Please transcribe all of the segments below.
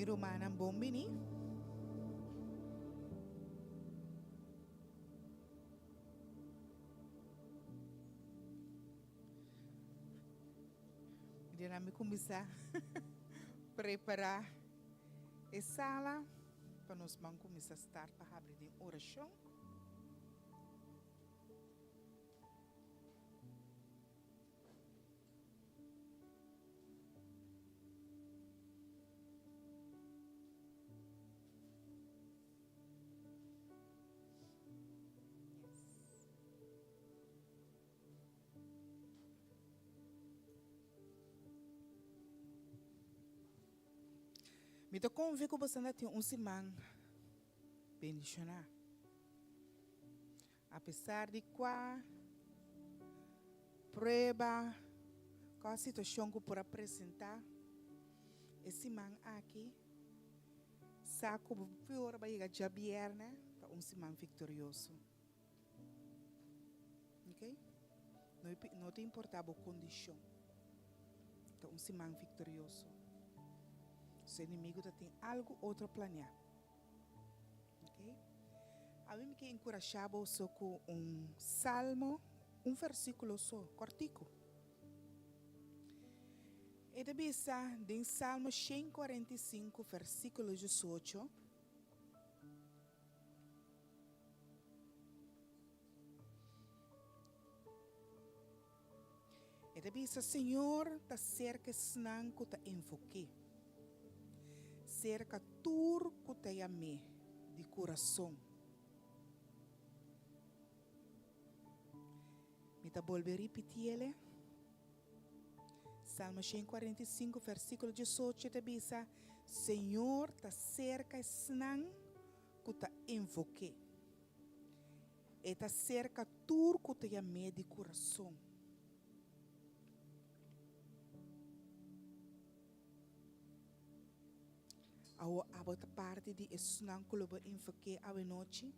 miro manam bombini. Irá me começar a preparar a sala para nós vamos começar a estar para abrir de oração. Me tô convico você ainda tem semana bendicionar. Apesar de qual prova, qual situação que eu por apresentar, esse man aqui, saco pior vai chegar já viernes, tá semana vitorioso. Ok? Não te importava a condição, tá semana vitorioso. O inimigo tem algo outro a planear. Ok? A mim que encorajava só com salmo, versículo só, cortico. E deve estar em Salmo 145, versículo 18. E deve estar, Senhor, tá cerca senang que tá enfoque. Cerca tur que te amé de coração. Me tá volver a repetir ele. Salmo 145, versículo 18, te diz: Senhor, tá cerca senang que te invoquei. E tá cerca tur que te amé de coração. A outra parte de senang que eu invoquei a noite.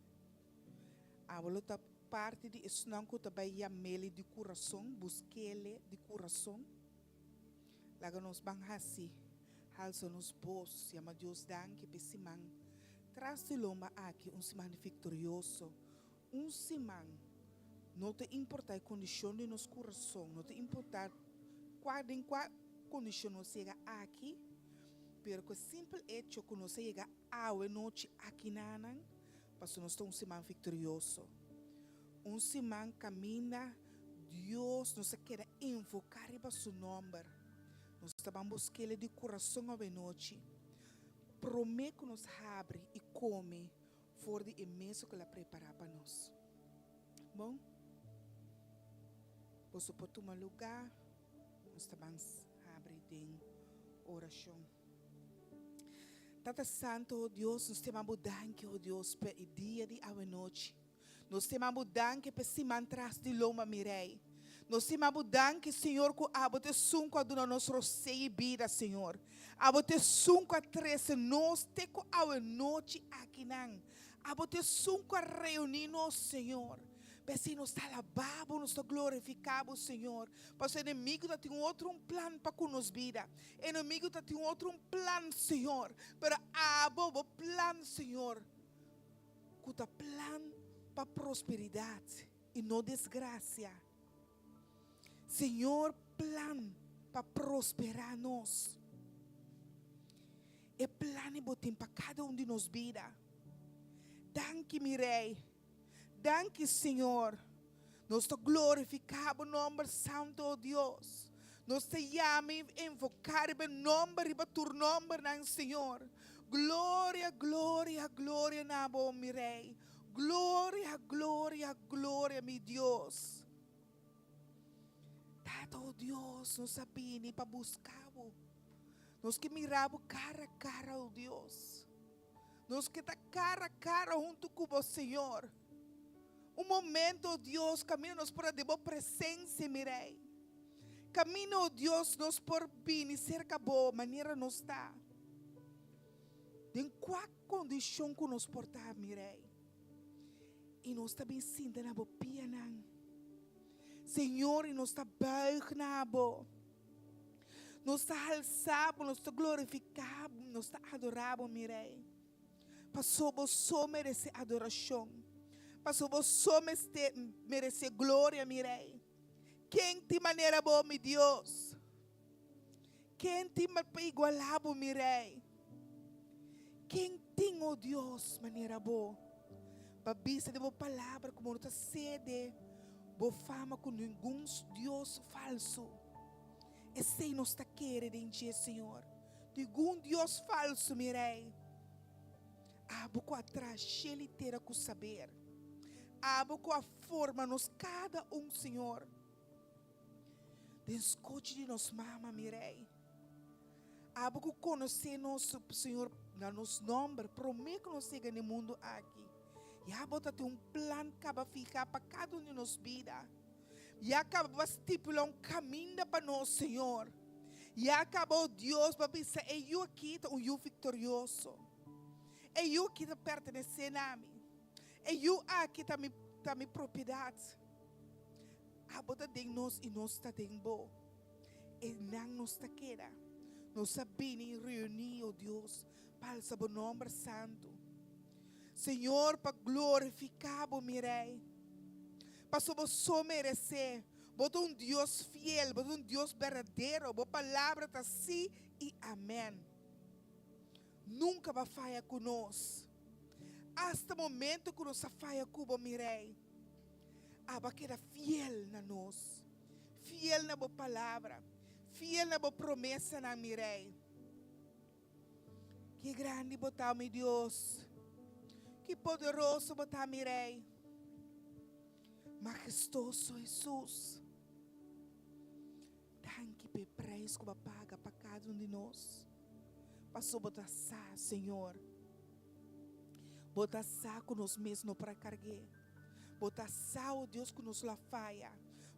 A outra parte de senang que eu amei de coração, busquei de coração. Laga nos banhasi, halso nos bos, chama Deus danke pesimang. Tras de lomba aqui semana vitorioso, semana. Não te importa a condição de nosso coração, não te importa qual condição nós chega aqui, pero que simples hecho que nós chega a noite aqui nanan, para nós ter semana vitorioso. Semana caminha, Deus nos quer invocar para seu nome. Nós estamos buscando de coração a noite. Promete que nos abre e come fora de imenso que ela prepara para nós. Bom? Você pode tomar lugar. Nós estamos abrindo em oração. Tata Santo, oh Deus, nós temos mudança, oh Deus, para o dia de a noite. Nós temos mudança para se manter de loma mirei. Nós temos mudança, Senhor, que abote sunco a dona nosso seio vida, Senhor. Abote sunco a trece nós te com a noite aqui não. Abote sunco a reunir nós, Senhor. Mas nós está alabado, nós está glorificado, Senhor. Mas o inimigo tem outro plano para com nós vida. O inimigo tem outro plano, Senhor. Pero abo plano, Senhor. Que tá plano para prosperidade e não desgraça. Senhor, plano para prosperar nós. É plano botem para cada de nós vida. Danke, Mirei. Danke, Senhor. Nós te glorificamos o nome santo, oh Deus. Nós te chamamos a invocar o nome e o teu nome, Senhor. Glória, glória, glória, nabo, Mirei. Glória, glória, glória, meu Deus. Oh Deus, nós sabíamos para buscar. Nós que miramos cara a cara, oh Deus. Nós que está cara a cara junto com o Senhor. Momento, oh Deus, caminha-nos para a tua presença, mirei. Caminha, oh Deus, nos por vir e cerca boa maneira nos está. Em qual condição que nos portar, mirei. E nós também sinta na boa pia, não. Senhor, e nós está baixando, nós está alçado, nós está glorificado, Nós está adoramos, mi rei. Passou você merece adoração. Passou você merece glória, mi rei. Quem te maneira boa, meu Deus? Quem te igualava, mi rei? Quem tem, oh Deus, maneira boa? Babisa de boa palavra, como não está sede, boa fama com nenhum Deus falso. Esse não está querendo em dia, Senhor. Nenhum Deus falso, mi rei. Abo atrás, ele terá com saber. Abo com a forma, nos cada Senhor. Descote de nos mama, mi rei. Abo com conhecer nosso Senhor, na nos nome, prometo que nos siga no mundo aqui. E abo ter plano que vai ficar para cada de nos vida. E acaba estipular caminho para nós, Senhor. E acabou Deus para pensar, eu aqui, eu vitorioso. Eu que pertence a mim. Eu aqui está minha propriedade. A bota de nós e nós está de bom. E não nos está queda. Nós sabemos reunir, oh Deus, para o seu nome santo. Senhor, para glorificar, meu rei. Para só merecer. Bota Deus fiel, bota Deus verdadeiro. Boa palavra está sim e amém. Nunca vai falhar conosco. Hasta o momento que nos falha com o meu rei. Aba queda fiel na nós. Fiel na boa palavra. Fiel na boa promessa na meu rei. Que grande botar, meu Deus. Que poderoso botar, meu rei. Majestoso Jesus. Danke pe preço que paga para cada de nós. Passou botar sá, Senhor. Botar sá com nós mesmos para carregar. Botar sá, oh Deus, que nos la falha.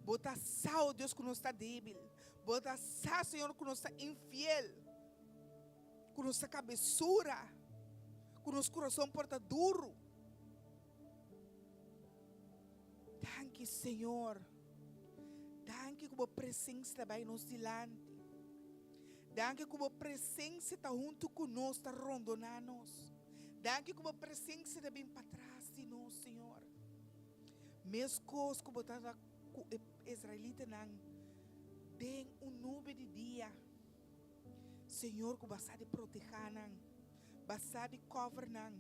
Botar sá, oh Deus, que nos está débil. Botar sá, Senhor, que nos está infiel. Que nos está cabeçura. Que nos coração porta duro. Danke, Senhor. Danke como a presença vai nos dilante. Danke como a presença está junto conosco, está rondonando-nos. Danke como a presença está bem para trás de nós, Senhor. Mesmo coisas como estava com israelita não tem nuvem de dia. Senhor, que basta de proteger não, basta de cover não,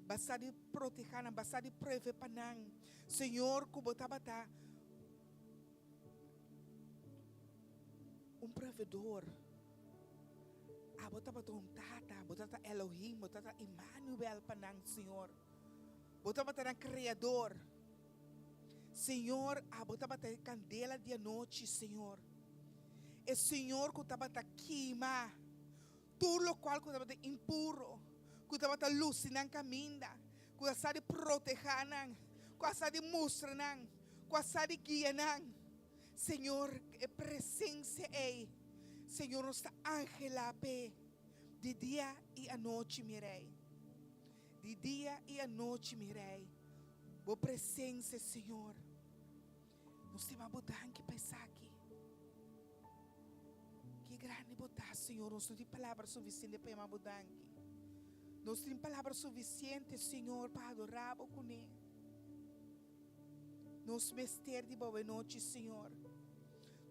basta de proteger não, basta de prever para não. Senhor, que botava provedor. Botava tata, botava Elohim, botava Emmanuel para nós, Senhor. Botava Criador. Senhor, botava candela de noite, Senhor. E Senhor, que estava queima tudo o qual que estava impuro, que estava luz na caminha, que estava proteger, que estava mostrar, que estava guiar. Senhor, a presença é, Senhor, nos ángela de dia e a noite, meu rei. De dia e a noite, meu rei. Boa presença, Senhor. Nós temos botar que pensar aqui. Que grande botar, Senhor. Nós não temos palavra suficiente para botar aqui. Nós temos palavra suficiente, Senhor, para adorar com Ele. Nós mestre de boa noite, Senhor.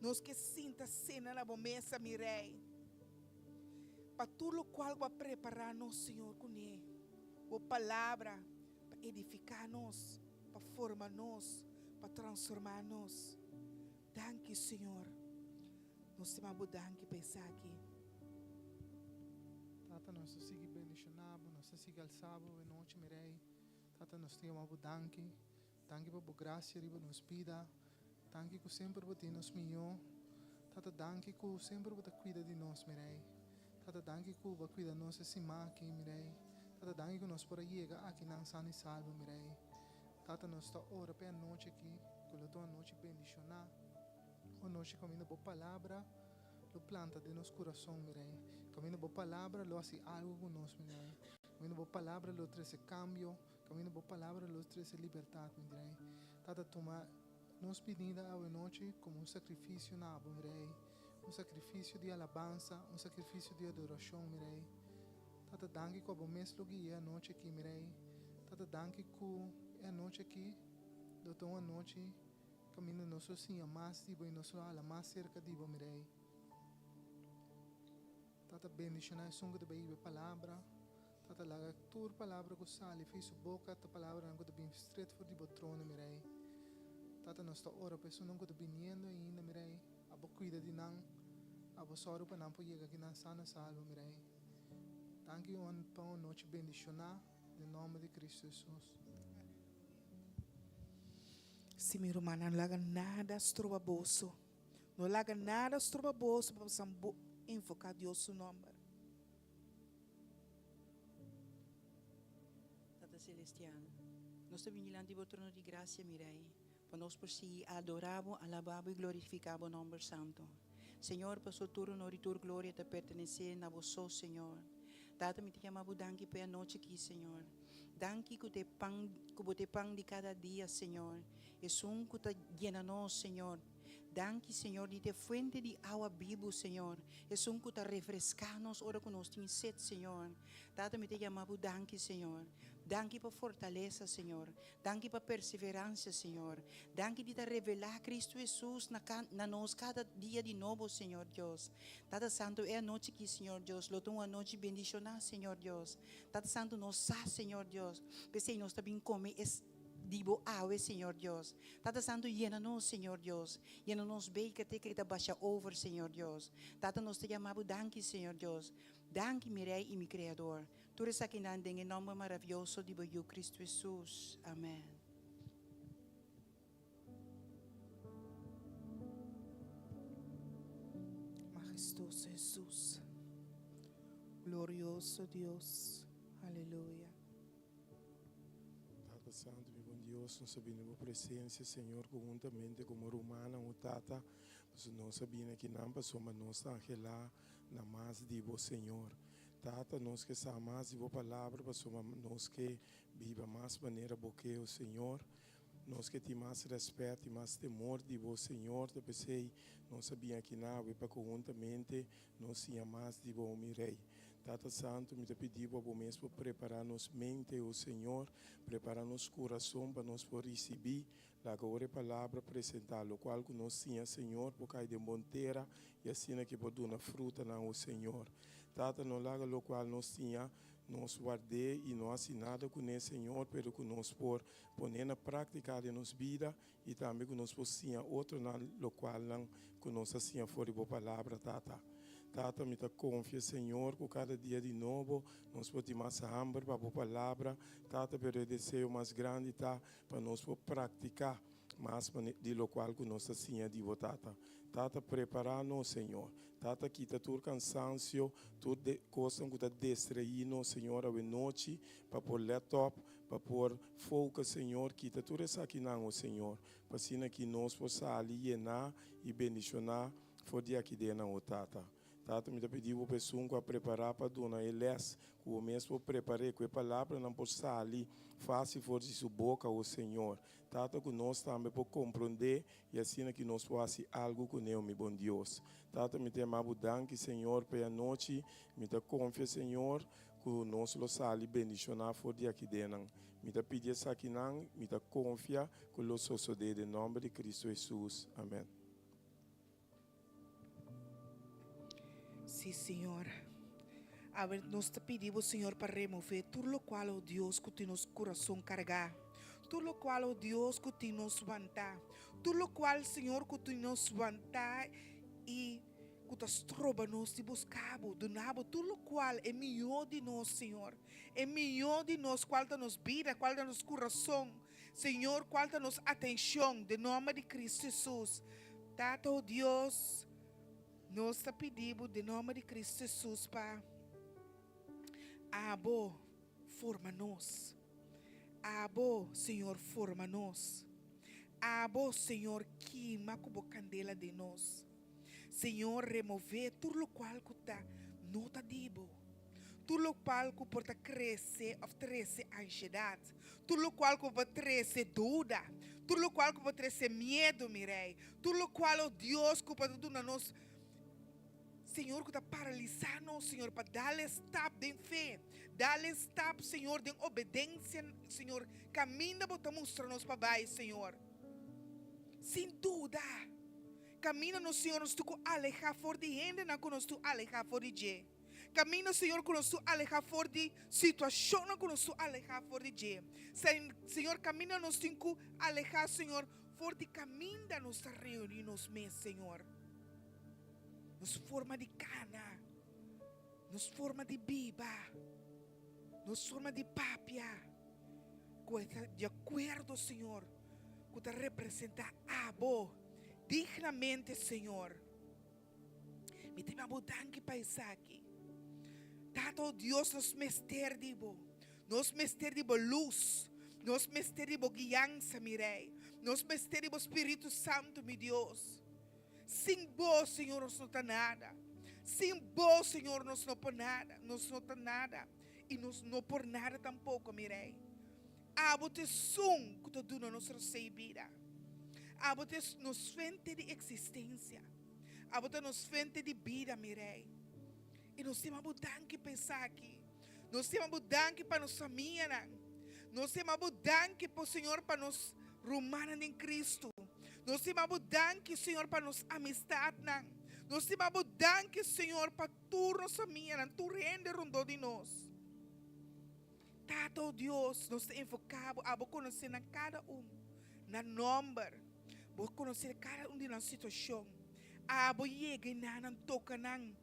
Nós que sinta cena na boa mesa, meu rei. Para tudo o qual vai preparar-nos, Senhor, com Ele. Boa palavra para edificar-nos, para formar-nos, para transformar-nos. Danke, Senhor. Nós temos a danke pensar aqui. Tata, nós seguimos bendicionado, nós seguimos alçado, e noite, meu rei. Tata, nós temos a danke. Danke por a graça que nos pida. Danke que sempre você nos melhor. Tata, danke que sempre você cuida de nós, meu rei. Tata, danke que você cuida de nós assim aqui, meu rei. Tata, danke que nós podemos chegar aqui na sã e salvo, meu rei. Tata, nós estamos orando para a noite aqui, que a tua noite bendicionar. A noite caminhando por palavra, lo planta de nosso coração, meu rei. Caminhando por palavra, lo hace algo com nós, meu rei. Caminhando por palavra, lo trazer cambio. Caminhando por palavra, lo trazer liberdade, meu rei. Tata, toma nos pedindo a noite como sacrifício na meu rei. Sacrifício de alabança, sacrifício de adoração, meu rei. Tata danki ku abo mes logi a noite aqui, mirei. Tata danki ku a noite aqui. Doutor a noite. Caminho nosso sim a mais dibo e nosso ala mais cerca dibo, mirei. Tata bendicionar sunga de Bíblia palavra. Tata laga tur palavra ku sali fez boca ta palavra não ku bem straight for dibo trono, mirei. Tata nós tá ora pessoa não ku bem niendo ainda, mirei. Abo cuida de nang. Abo soro pa nampo yega que na sana salvo, mirei. Thank you on pão noite bendicionar em nome de Cristo Jesus. Sim, meu irmão, não laga nada estroba bolso. Não laga nada estroba bolso para você invocar Deus seu nome. Tata Celestial, nós te vinilando o trono de graça, mirei. Para nós por si adoramos, alabamos e glorificamos o nome santo. Senhor, para o turno e tua glória te pertencer na vosso, Senhor. Tata me te chamamos danke pela noite aqui, Senhor. Danke que te pão de cada dia, Senhor. E som que te llena nós, Senhor. Danke, Senhor, de te fuente de água viva, Senhor. E som que te refrescar nos ora que nós temos sede, Senhor. Tata me te chamamos danke, Senhor. Danke por fortaleza, Senhor. Danke por perseverança, Senhor. Danke de te revelar Cristo Jesus na nós cada dia de novo, Senhor Deus. Tata Santo, é a noite aqui, Senhor Deus. Lotou uma noite bendicionar, Senhor Deus. Tata Santo, nós sa, Senhor Deus. Pensei, nós também come dibo awe, Senhor Deus. Tata Santo, llena-nos, Senhor Deus. Llena-nos bem que te baixa over, Senhor Deus. Tata, nós te chamamos danke, Senhor Deus. Danke, meu Rei e meu Criador. Tu eres aqui em nome maravilhoso de Cristo Jesus. Amém. Majestoso Jesus. Glorioso Deus. Aleluia. Tata Santo, meu bom Deus, nós sabemos a presença, Senhor, conjuntamente como romana, o Tata, nós sabemos que não passou, mas nós estamos lá na mais de você, Senhor. Tata, nós que sabemos mais de vossa palavra, nós que viva mais maneira boque o Senhor, nós que temos mais respeito e mais temor de você, Senhor, eu pensei, nós sabíamos que não, e para conjuntamente, nós tínhamos mais de você, meu Rei. Tata Santo, me pedi para o mesmo preparar nos mente, o Senhor, preparar nos coração para nós por receber agora a palavra apresentar, o qual que nós tínhamos, Senhor, por causa de monteira e assim que pode dar fruta na o Senhor. Tata, não laga o qual nós tínhamos, nós guardei e não assinado com o Senhor, pero que nós por poner na prática de nossa vida e também que nós possinha outro na lo qual não que nós assim fora a palavra, Tata. Tata, me confia, Senhor, que cada dia de novo nós podemos mais hambre para a palavra. Tata, pelo o desejo mais grande, tá, para nós praticar mais de lo qual que nós assim é de Tata. Tata, preparar-nos, Senhor. Tata, quita todo cansancio, toda coisa que está distraindo, Senhor, a noite, para pôr laptop, para pôr foco, Senhor, quita tudo isso aqui não, Senhor. Para assim que nós possamos ali e bendicionar, for dia aqui dentro, Tata. Tata, me pediu para a pessoa para preparar para dona Eles, que o mesmo preparei, que a palavra não pode sair ali, fácil for de sua boca, o Senhor. Tata, que nós também podemos compreender e assim que nós possamos algo com ele, meu bom Deus. Tata, me amamos danke, Senhor, pela noite, me confia, Senhor, que nós lo sali bendicionar for dia aqui dentro. Me pedir isso aqui não, me confia que lo suceder em nome de Cristo Jesus. Amém. Sim, Senhor. A ver, nós te pedimos, Senhor, para remover tudo o qual, oh Deus, que tem nosso coração carregar. Tudo o qual, oh Deus, que tem nos vantar. Tudo o qual, Senhor, que tem nos vantar e que te estroba nos de buscar, do nabo. Tudo o qual é melhor de nós, Senhor. É melhor de nós, qual da nos vida, qual da nos coração. Senhor, qual da nos atenção, de nome de Cristo Jesus. Tata, oh Deus, nós te pedimos, de nome de Cristo Jesus, Pai. Abo, forma-nos. Abo, Senhor, forma-nos. Abo, Senhor, queima como candela de nós. Senhor, remover tudo o qual que está nota dibo. Tudo o qual que pode crescer, oferecer ansiedade. Tudo o qual que pode trazer dúvida. Tudo o qual que pode trazer medo, meu Rei. Tudo o qual, oh Deus, que pode dar nós Senhor, que está paralisando, Senhor, para dar stop de fé. Dar stop, Senhor, de obediência, Senhor. Caminha, bota mostrar-nos para baixo, Senhor. Sem dúvida. Caminha no Senhor, nos tu alejar for de gente, não nos tu alejar for de je. Caminha, Senhor, que nos tu alejar for de situação, não nos tu alejar for de je. Senhor, caminha nos tu alejar, Senhor, for de caminho da nossa reunião nos meses, Senhor. Nos forma de cana, nos forma de biba, nos forma de papia, de acordo, Senhor, que te representa abo, dignamente, Senhor. Me tem uma mudança para isso aqui. Tato Deus nos mester dibo luz, nos mester dibo guiança, mi rei, nos mester dibo Espírito Santo, mi Deus. Sem vós, Senhor, nós não está nada. Sem vós, Senhor, nós não por nada. Nós não está nada. E nós não por nada tampouco, mirei. Abo te som que te dá na nossa vida. Abo te nos frente de existência. Abo te nos frente de vida, mirei. E nós temos mudança que pensar aqui. Nós temos mudança para nos família. Nós temos mudança para o Senhor, para nos rumanan em Cristo. Nós temos mudança, Senhor, para nos amistad. Nós temos mudança, Senhor, para tu nossa minha, tu rende rondou de nós. Tato Deus, nós te enfocamos, vou conhecer na cada na número, vou conhecer cada de na situação. Vou chegar na toca nan,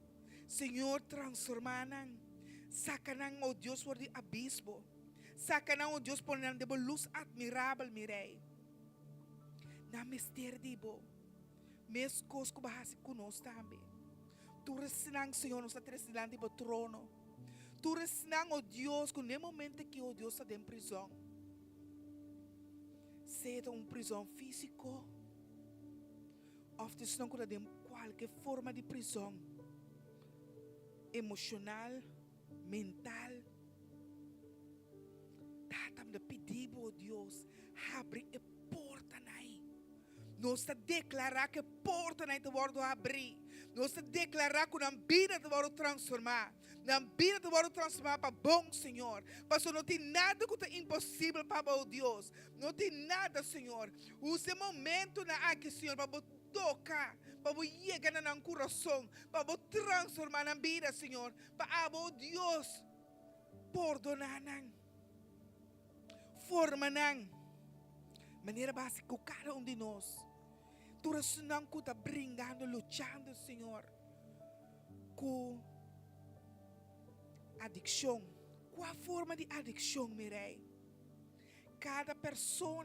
Senhor, transformar nan, saca nan, oh Deus, por de abismo, saca nan, oh Deus, por nan de luz admirável, mirei. Na mister dibo, mes cos que bahas conosco também. Tu resnang, Senhor, nos atresilando dibo trono. Tu resnang, oh Deus, que no momento que oh Deus está em prisão, seja prisão físico, ou se não que de qualquer forma de prisão, emocional, mental. Tatam de pedir, oh Deus, abre a porta aí. Nós declarar que a porta não te vai abrir. Nós declarar que a vida te vai transformar. A vida te vai transformar para bom, Senhor. Porque não tem nada que é impossível para o Deus. Não tem nada, Senhor. Use momento na aqui, Senhor, para tocar, para chegar no coração, para transformar a vida, Senhor. Para o Deus perdonar, formar, maneira básica, cada de nós. Tu não está brincando, lutando, Senhor, com adicção. Qual a forma de adicção, mirei? Cada pessoa,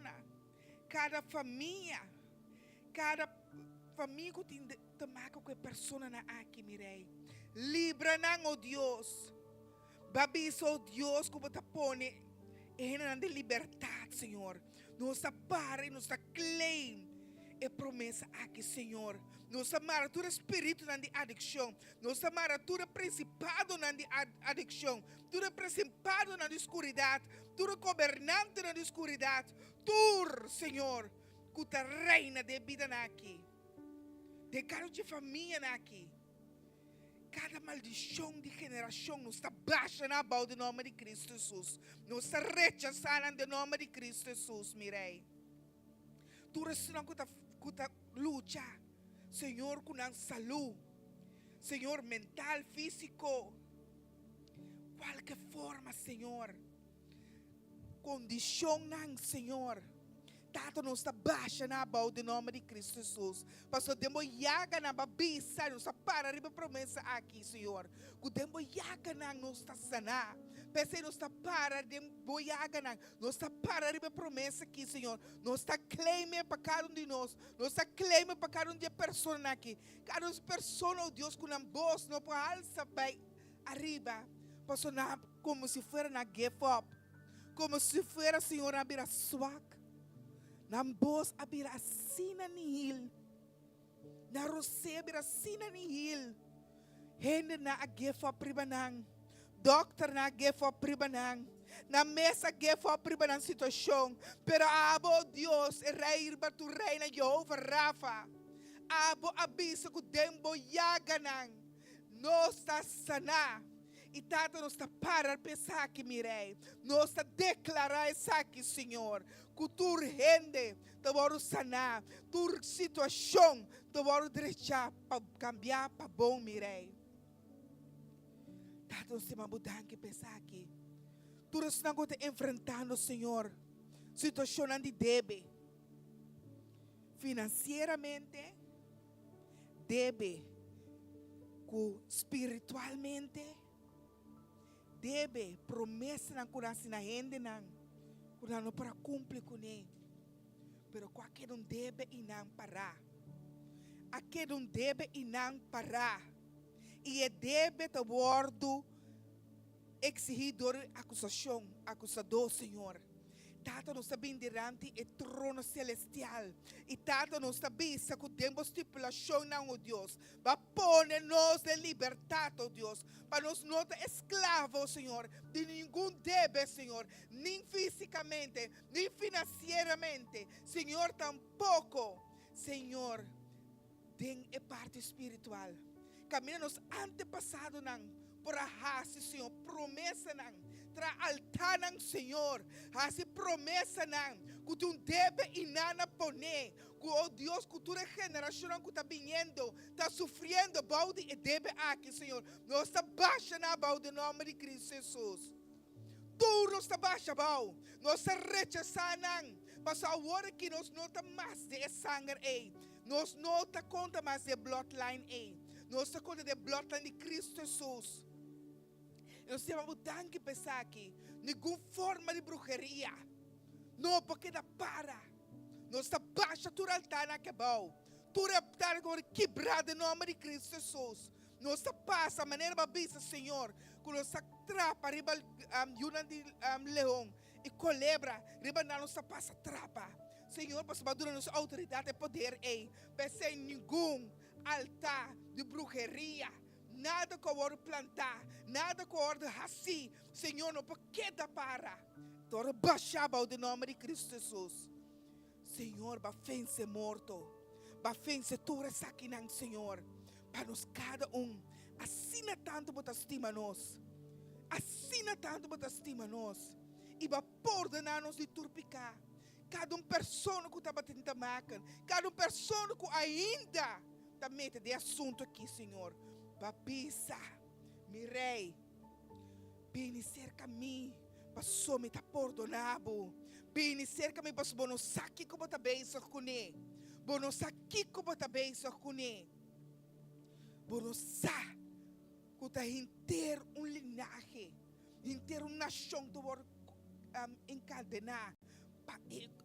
cada família que tem tomar com a pessoa aqui, mirei. Libra-nos, oh Deus. Babiso, oh Deus, como te põe em de liberdade, Senhor. Nos para e nos claim. É promessa aqui, Senhor. Nossa maratura espírito de adicção. Nossa maratura principado na adicção. Tudo principado na escuridade. Tudo governante na escuridade. Tu, Senhor, que te reina de vida aqui. De cada de família aqui. Cada maldição de geração nos está baixa na bau de nome de Cristo Jesus. Nos está rechaçando de nome de Cristo Jesus, mirei. Tu ressurão que luta, Senhor, com a saúde, Senhor, mental, físico, qualquer forma, Senhor, condição, Senhor, tato nos está baixa na bau de nome de Cristo Jesus. Pastor, demo yaga na babisa, nos está para a promessa aqui, Senhor, que demo yaga na nos está sanar. Pensei, nos está para de boiaga, nos está para de promessa aqui, Senhor. Nos está claimando para cada de nós. Nos está claimando para cada de pessoa aqui. Cada pessoa, oh Deus, com a voz, não pode alçar bem arriba. Passou como se fosse na give up. Como se fosse, Senhor, a bira swak. Na voz, a bira assina nihil. Na rosé, a bira assina nihil. Hende na a give up ribanang. Doctor na gefo pribanang, na mesa gefo pribanang situação, pero abo Deus é rei para tu reina Jehová Rafa, abo abiso que dembo yaganang, Nós está sanar. E tata nós está parar pensar aqui, mirei. Nós está declarar isso aqui, Senhor. Que tu rende, tu vai sanar. Tu situação, tu vai deixar para cambiar para bom, mirei. Tata nós temos mudar que pensar aqui. Tu está enfrentando, Senhor, situação de debe. Financeiramente, debe. Espiritualmente, debe promessa na curância na rende não para cumprir com ele. Pero qualquer debe e não parar. Aquele debe e não parar. E é debe te bordo exigidor acusador, Senhor. Tata nos está bem diante o trono celestial. E Tata nos está bem sacudendo estipulação, não, oh Deus. Para pôr-nos de liberdade, oh Deus. Para nos não ser escravos, oh Senhor, de nenhum débito, Senhor. Nem fisicamente, nem financeiramente. Senhor, tampouco, Senhor, tem a parte espiritual. Caminho nos antepassados, não. Por a Senhor, promessa, não. Tra altar ng Senhor, hasi promessa nang, kung debe inana pone, oh Deus, cultura geração que está vindo, está sofrendo, balde e debe aqui, Senhor. Nós está baixa na balde, em nome de Cristo Jesus. Tu nos está baixa, bal, nós está rechazando, mas agora que nós não está mais de sangue, nós não está conta mais de bloodline, nós está conta de bloodline de Cristo Jesus. Nós temos que pensar aqui, nenhuma forma de bruxaria, não porque dá para. Nós está baixa tu altar na quebal, tu altar agora quebrado em nome de Cristo Jesus. Nós está passa a maneira babisa, Senhor, que nós está trapa riba de leão e colebra riba na nossa passa trapa. Senhor, para madura nossa autoridade e poder, pensar em nenhum altar de bruxaria. Nada que eu vou plantar, nada que eu vou assim, Senhor, não porque dá para. Então, baixava o nome de Cristo Jesus. Senhor, para vencer morto, para vencer tudo isso aqui, Senhor, para nós cada assina tanto para estima nós, assina tanto para estima nós, e para ordenar-nos de turpicar. Cada pessoa que está batendo a máquina, cada pessoa que ainda está metendo de assunto aqui, Senhor. Babisa, mirei, bem cerca a mim, passou me tá perdonado, bem cerca a mim, passou bono saque como tá bem só com ele, bono saque como tá bem só com ele, bono sa, que tá inteiro linhagem, inteiro nação do por encadenar, para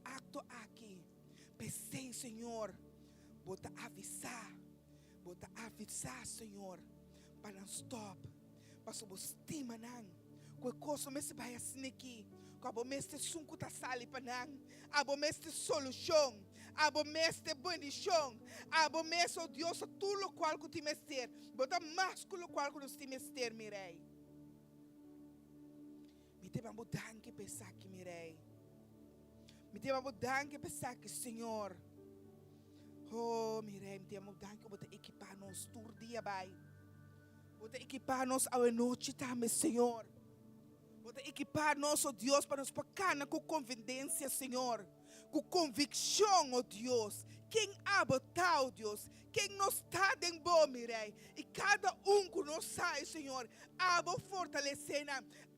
acto aqui, pensei, Senhor, bota avisar. Bota avisar, Senhor, para não stop, para subir estima não, que coisa me se vai assim aqui, que abo meste sunco ta sali para não, abo meste solução, abo meste bendição, abo meste o Deus tudo o qual que te mester, bota mais que o qual que nos te mester, mirei. Me te vamos dar que pensar que mirei, me te vamos dar que pensar que Senhor. Oh, mirei, temos que botar equipar nos todo dia, bai. Botar equipar nos a noite também, Senhor. Botar equipar nos, oh Deus, para nos pacana com conveniência, Senhor. Com convicção, oh Deus. Quem abota, oh Deus. Quem nos está em bom, mirei. E cada que nos sai, Senhor. Abo fortalecer,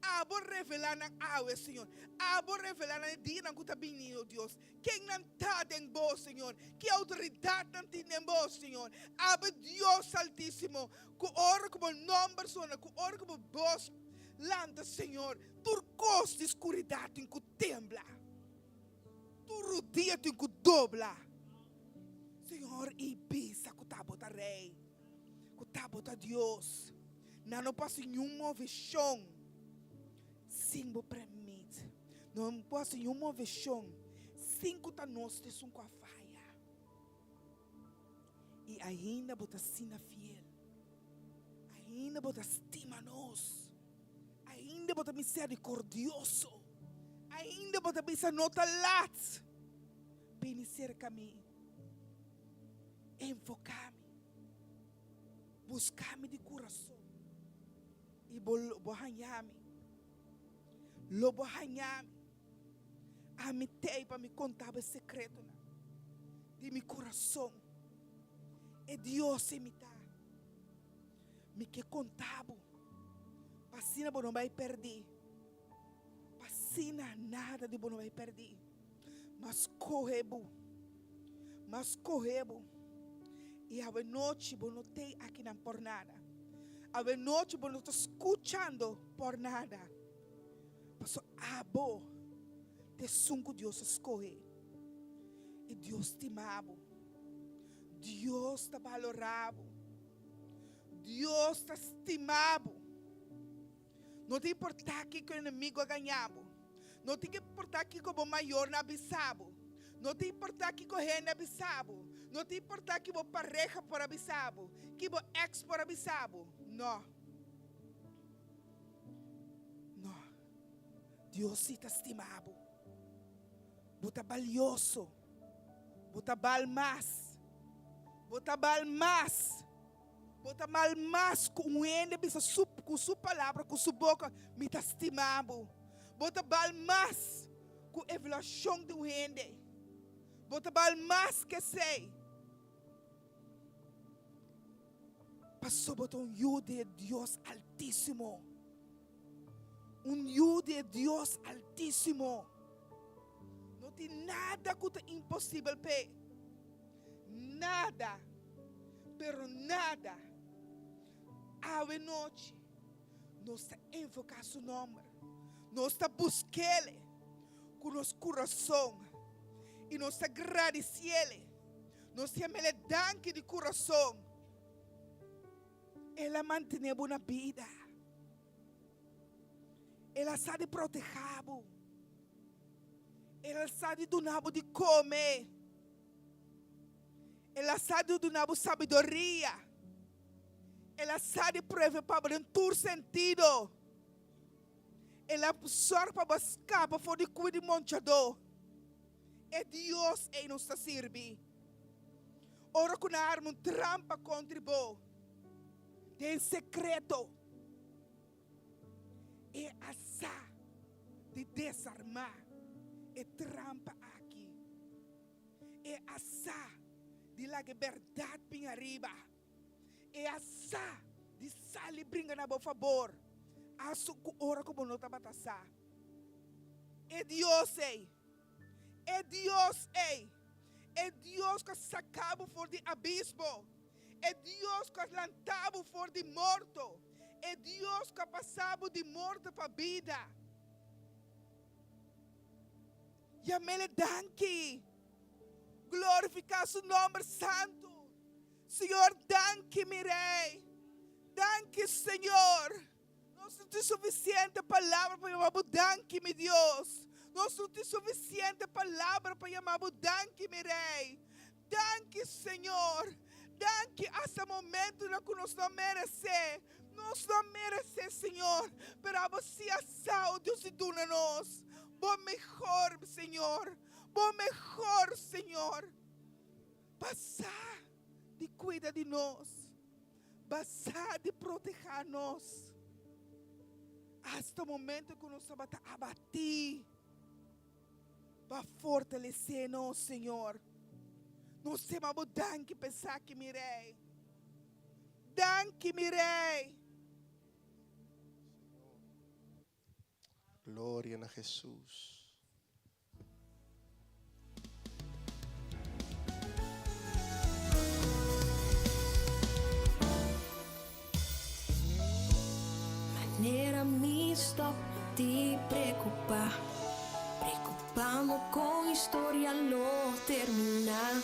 abo revelar na água, Senhor. Abo revelar na dia que está vindo, oh Deus. Quem não está em bom, Senhor. Que autoridade não tem em bom, Senhor. Abo Deus Altíssimo. Que ora como nome persona, que ora como voz. Landa, Senhor. Turcos de escuridade em que tembla. Turrodia em que dobla. Senhor, e bisa que tá bota rei. Que tá bota Deus. Não passa nenhuma visão. Sim, vou permite. Não passa nenhuma visão. Sim, que tá nós de com a faia. E ainda bota sina fiel. Ainda bota estima nós. Ainda bota misericordioso. Ainda bota bisa nota lat. Bem cerca a mim. Enfocar-me. buscar-me de coração. E bohanhame. Lobo hanhame. Amitei para me contar o secreto de meu coração. E Deus imitar. Me que contava. Passina não vai perder. Passina nada de não vai perder. Mas correbo. E a noite não tem aqui não por nada. A noite não está escutando por nada. Mas abo te sunco Deus escolhe. E Deus te amava. Deus te valorava. Deus te estimava. Não te importa que o inimigo ganhava. Não te importa que o maior na abisabo. Não te importa que o rei na abisabo. Não te importa que o pareja por abisabo. Que o ex por abisabo. Não. Não. Deus se te estimava. Você valioso. Você vale mais. Você vale mais. Você vale mais com ele, com sua palavra, com sua boca, me está estimando. Você vale mais com a evolução do rende. Você vale mais que sei. Passou por de Deus altíssimo. De Deus altíssimo. Não tem nada que é impossível para nada, pero nada. A noite, nós está invocar seu nome, nós está buscando Ele com nosso coração e nós está agradecendo Ele, nós temos Ele danke de coração. Ele mantém a boa vida, Ele sabe proteger, Ele sabe donar de comer. Ele sabe donar sabedoria. Ele sabe prover para em todo sentido. Ele absorve para buscar para fora de cuidar de monchador. E Deus é nos serve. Ora com a arma trampa contribui. Tem secreto. E asa de desarmar. E trampa aqui. E asa de la verdade bem arriba. E asa de sali brinca na boa favor. Aso ku ora como não tá batasa. E Deus é. E Deus é. E Deus que sacava fora de abismo. E Deus que lantava fora de morto. E Deus que passava de morto para vida. E a mele danke. Glorificar seu nome santo. Senhor, danke-me, Rei. Danke, Senhor. Não tem suficiente palavra para chamar danke-me, Deus. Não tem suficiente palavra para chamar danke-me, Rei. Danke, Senhor. Danke a esse momento que nós não merecemos. Nós não merecemos, Senhor. Mas você é salvo, Deus, e dona-nos. Bom melhor, Senhor. Bom melhor, Senhor. Passar de cuidar de nós. Passar de proteger nós. Hasta o momento que nós vamos abatir. Para fortalecer-nos, Senhor. Nós temos danke pensar que mirei. Danke, mirei. Glória a Jesus. Maneira-me stop te preocupar. Preocupando com história lo terminar.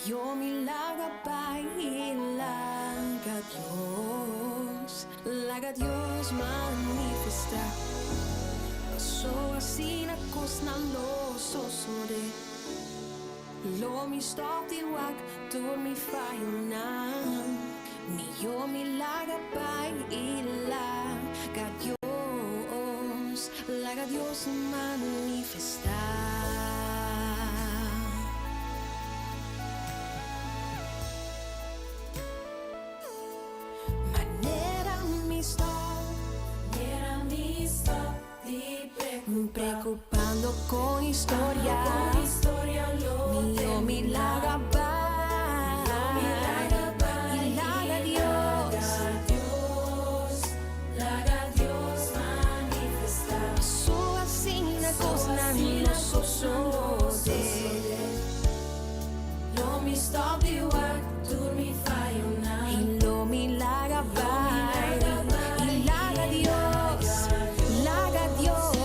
Yo me laga pai y laga Dios manifestar. Passou assim na costa lo sosore. Lo mi stop te wak door mi fayonan. Yo me laga pai y laga Dios manifestar. preocupando con historia. Mío milagro y laga Dios. Pasó así na cosa no sosode. Lo mi stop di work, tu mi fai una. Y lo milagro ilaga Dios, laga Dios.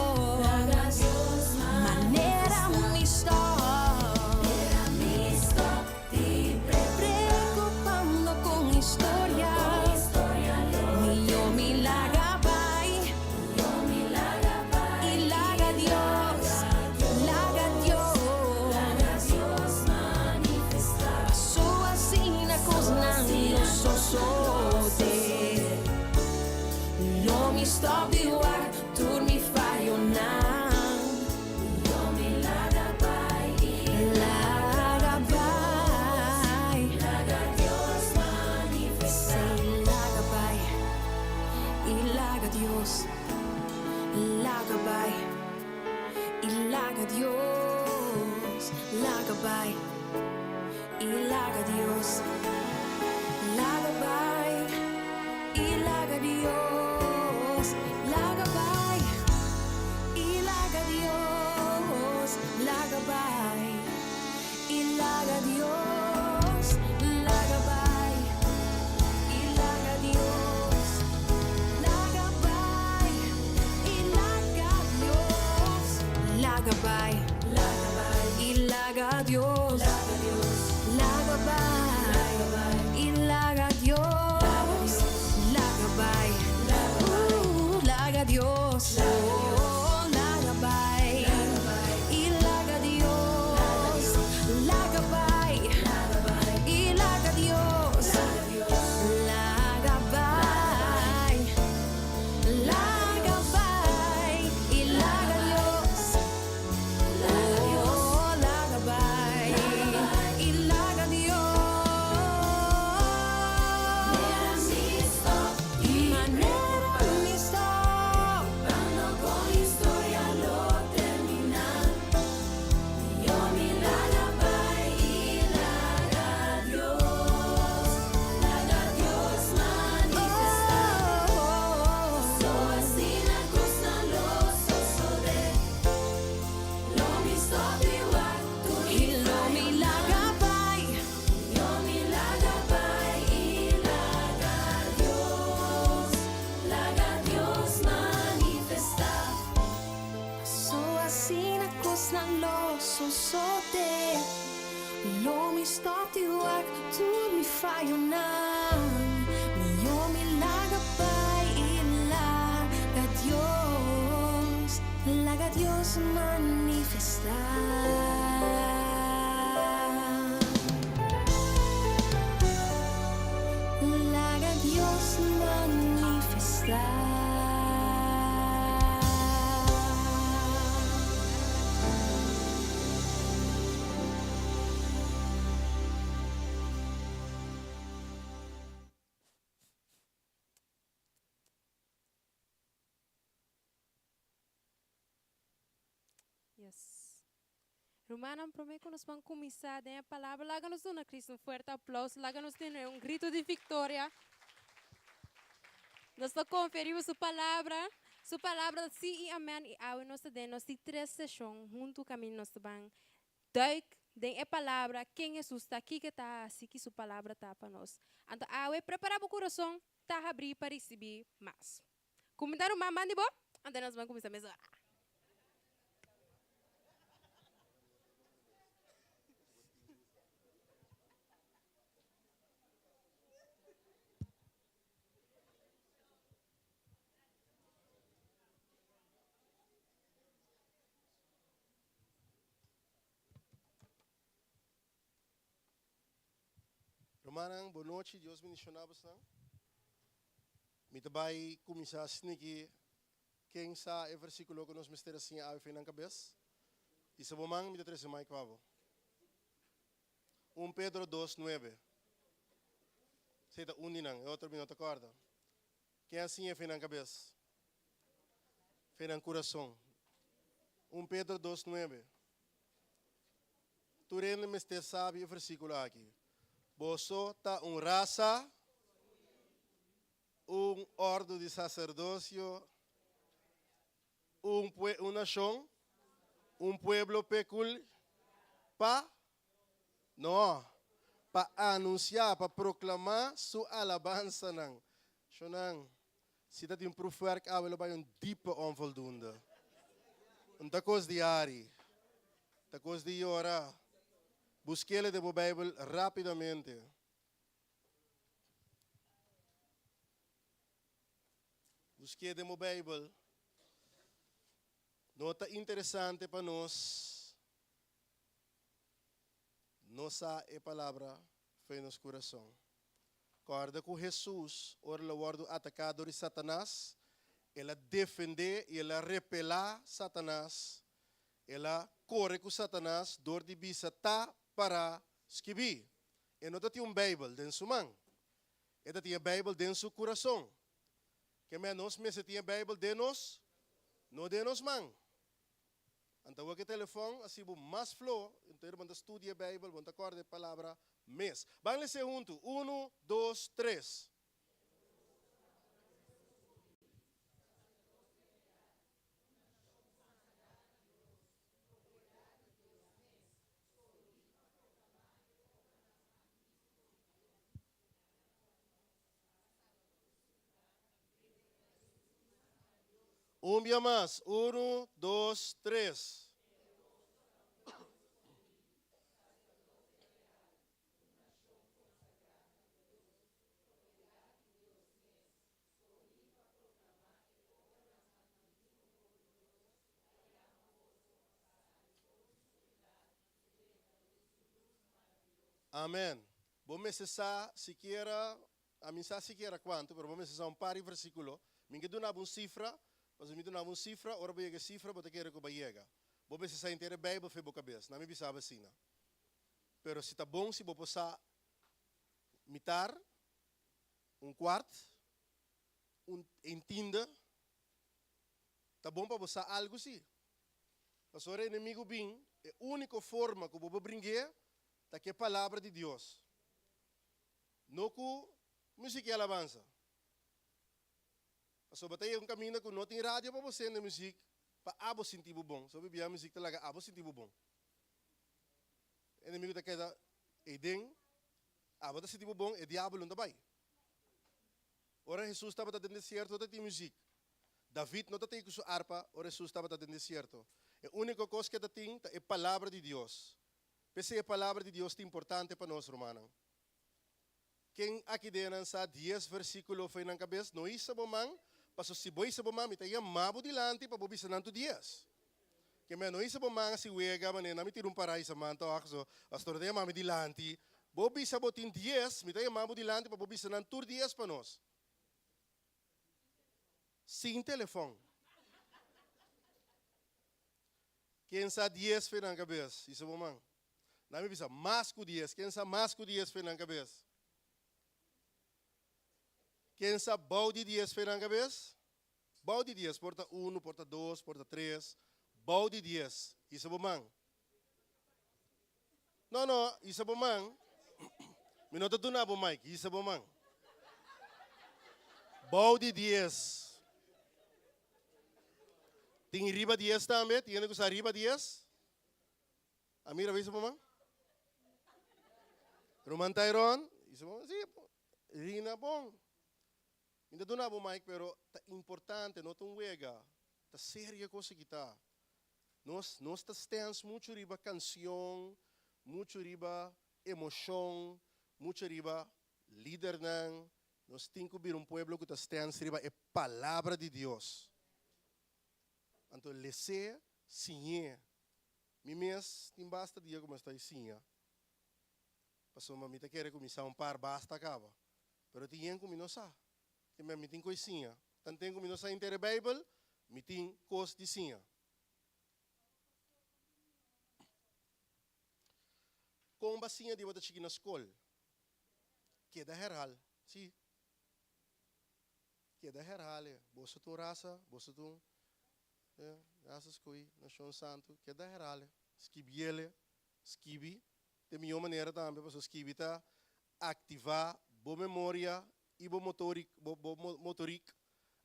Manera mi stop Ti preocupando con historia. Mío milagro ilaga Dios, laga Dios. Pasó así na cosa no sosode. Lo mi stop di work, tu mi fai una. Io mi laga bai, Laga bai, laga Dios manifesta. say laga bai, ilaga Dios, laga bai, ilaga Dios, laga bai, ilaga Dios, laga bai, ilaga Dios, laga bai, ilaga Dios, laga bai. Ilaga Dios, laga bai, ilaga Dios, laga bai, ilaga Dios, laga bai, ilaga Dios, laga bai, ilaga Dios, laga bai, laga Dios, oh, laga bai, ilaga Dios, laga bai, ilaga Dios, laga bai, ilaga Dios, oh, laga bai, ilaga Dios. Manera mi stop. Quando con historia lo termina. Io mi laga bai, laga Dios manifesta. So así na cosa lo sosode. Lo mi stop di work, tu mi Lo mi laga bai, Io mi laga bai, laga Dios manifesta. so así na cosa lo sosode. Lo mi stop di work, tu mi fai una. Mio mi laga bai, laga Dios manifestar. Laga Dios manifestar. Yes. Romana, prometo que nós vamos começar a palavra. Láganos na Cristo um forte aplauso. Láganos um grito de vitória. Nós conferimos sua palavra sim e amém. E ao nós temos três sessões junto caminho nós vamos duik den palavra quem Jesus está aqui que está assim que sua palavra está para nós. Então ao preparar o coração, tá abrir para receber mais. Comentário mamãe de boa? Então nós vamos começar a mesma. Romanang, boa noite, Deus me abençoe. Me vai começar a sneaky. Quem sabe o versículo que nós mistérios assim a ver na cabeça? E se bomang me dá três mais quavo. 1 Pedro 2:9. Você está uninang, é outro minuto acorda. Quem assim é na cabeça? Fez no coração. Pedro 2:9. Tu rende me este sabe o versículo aqui. Boso ta raça, ordo de sacerdócio, uma nação, pueblo peculiar, para anunciar, para proclamar sua alabança. Se dat een proefwerk aan willen bij een diepe onvoldoende. Een takos diário. Takos de hora. Busquele de Bijbel rapidamente. Busque de Bijbel. Nota interessante para nós. Nossa é palavra foi nos coração. Acorda com Jesus, ora o word atacado de Satanás, ela defender e ela repelar Satanás, ela corre com Satanás, dor de bisa tá para escrever. E não tem Bijbel dentro sua mão, ela tem Bijbel dentro seu coração. Que menos me se tem Bijbel dentro nós, não dentro nos mão. Então o telefone assim mais flow, então quando estudia a Bíblia, quando acorda a palavra mês. Vamos ler junto. 1, 2, 3. Dia mais. 1, 2, 3. Amém. Vamos acessar sequer, a mensagem sequer quanto, mas vamos acessar par de versículo. Minha dona uma cifra, mas me dona uma cifra, ora vai a cifra, mas quero que vai chegar. Vamos acessar inteira a Bíblia, foi boa cabeça, não me pensava assim. Pero se está bom, se vou passar mitar, quarto, entenda, está bom para passar algo assim. Mas o inimigo bem, é a única forma que eu vou brincar, é que a palavra de Deus. Não com música e alabança. Mas batalha um caminho que não tem rádio para você na música, para abo sentir bom. Só bebia a música talaga abo sentir bom. O inimigo está queda edem, abo está sentir bom, é diabo não vai. Ora Jesus estava dentro do deserto, não tem música. David não tem com sua harpa, ora Jesus estava dentro do deserto. A única coisa que tem é a palavra de Deus. Pese a palavra de Deus é importante para nós, romano. Quem aqui dentro sa 10 versículos foi na cabeça, não isa bomang, paso si boy sa bomang, ita iya mabo dilante pa bobisa nanto 10. Que me não isa bomang si wega mané na mi tirun parai sa manto akso, pastor de mami dilante, bobisa botin 10, mita iya mabo dilante pa bobisa nanto 10 pa nós. Sem telefone. Quem sa 10 foi na cabeça, isa bomang. Na mi bisa mais que 10, quem sa mais que 10 foi na cabeça. Quem sabe balde 10 foi na cabeça? Balde 10, porta 1, porta 2, porta 3. Balde 10. Isso é bom, man? Não, isso é bom, man. Me não estou na bom, Mike. Isso é bom, man. Balde 10. Tem riba 10 também? Tem que usar riba 10? A mira, isso é bom, man? Roman Tyron? Isso é bom? Sim, Rina bom. Ainda não é bom, Mike, pero é importante, não tão wega, é séria coisa que está. Nós temos muito riba canção, muito riba emoção, muito riba líder não. Nós temos que vir povo que temos riba é palavra de Deus. Então, lecer, sinha. Mi mês, tem basta dia como está sinha. Passou uma mita quer começar par basta acaba. Pero tem como não sabe. Que me tem coisinha. Tanto como não sai inteira a Bíblia, me tem coisa de sinha. Com basinha de botar chique na escola. Que da heral, sim. Que da heral, bolsa tu raça, bolsa tu graças coi, nação santo, que da herale, skibiele, skibi, de minha maneira também, para skibi tá ativar boa memória e boa motoric,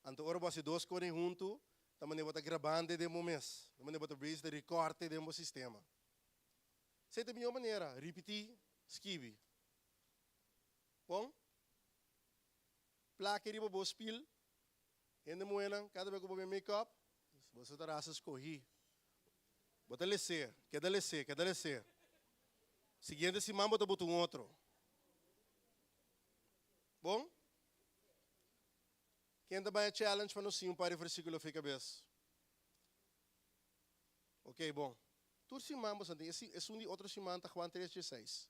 então ora você dois correm junto, também bota gravando de mês, também bota base de recorte de sistema. Sei de minha maneira, repetir, skibi. Bom? Plaque de bobo spil, ainda moena, cada vez que eu vou make-up, você terá essas corri. Bota lecer, queda lecer. Seguinte semana, bota um outro. Bom? Quem também é challenge para nós sim, um par de versículo fica cabeça. Ok, bom. Tur semana, esse é outro semana, tá Juan 3:16.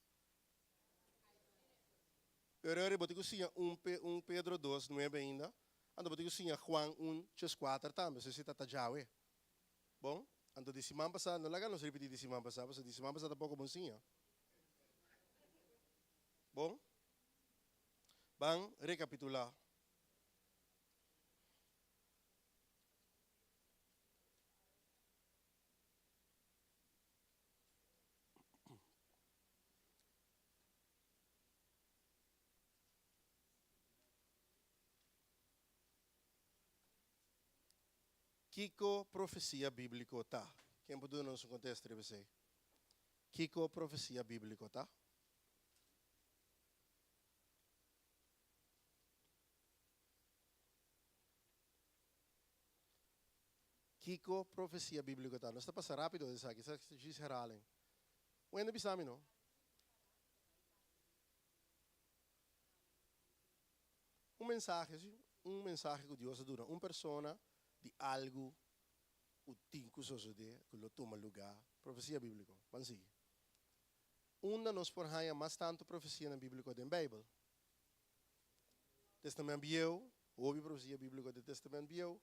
Eu botei que sim, Pedro 2, não é bem ainda. Ando botei que sim, Juan 1:4 também, se está tajawe. Bom? Ando de semana passada, não laga nos repetir de semana passada, porque de semana passada pouco bom sim. Bom? Vamos recapitular. Kiko profecia bíblica tá? Quem pode dar nosso contexto de você? Kiko profecia bíblica tá? Kiko profecia bíblica tá? Nós está passando rápido isso aqui, isso é geralem. O ainda bisami não? Um mensagem que Deus dura, uma pessoa de algo o tinco sucede que lo toma lugar, profecia bíblica. Vamos seguir. Uma nos porraia mais tanto profecia na Bíblia do Bible. Testamento Biel, ouve profecia bíblica do Testamento Biel.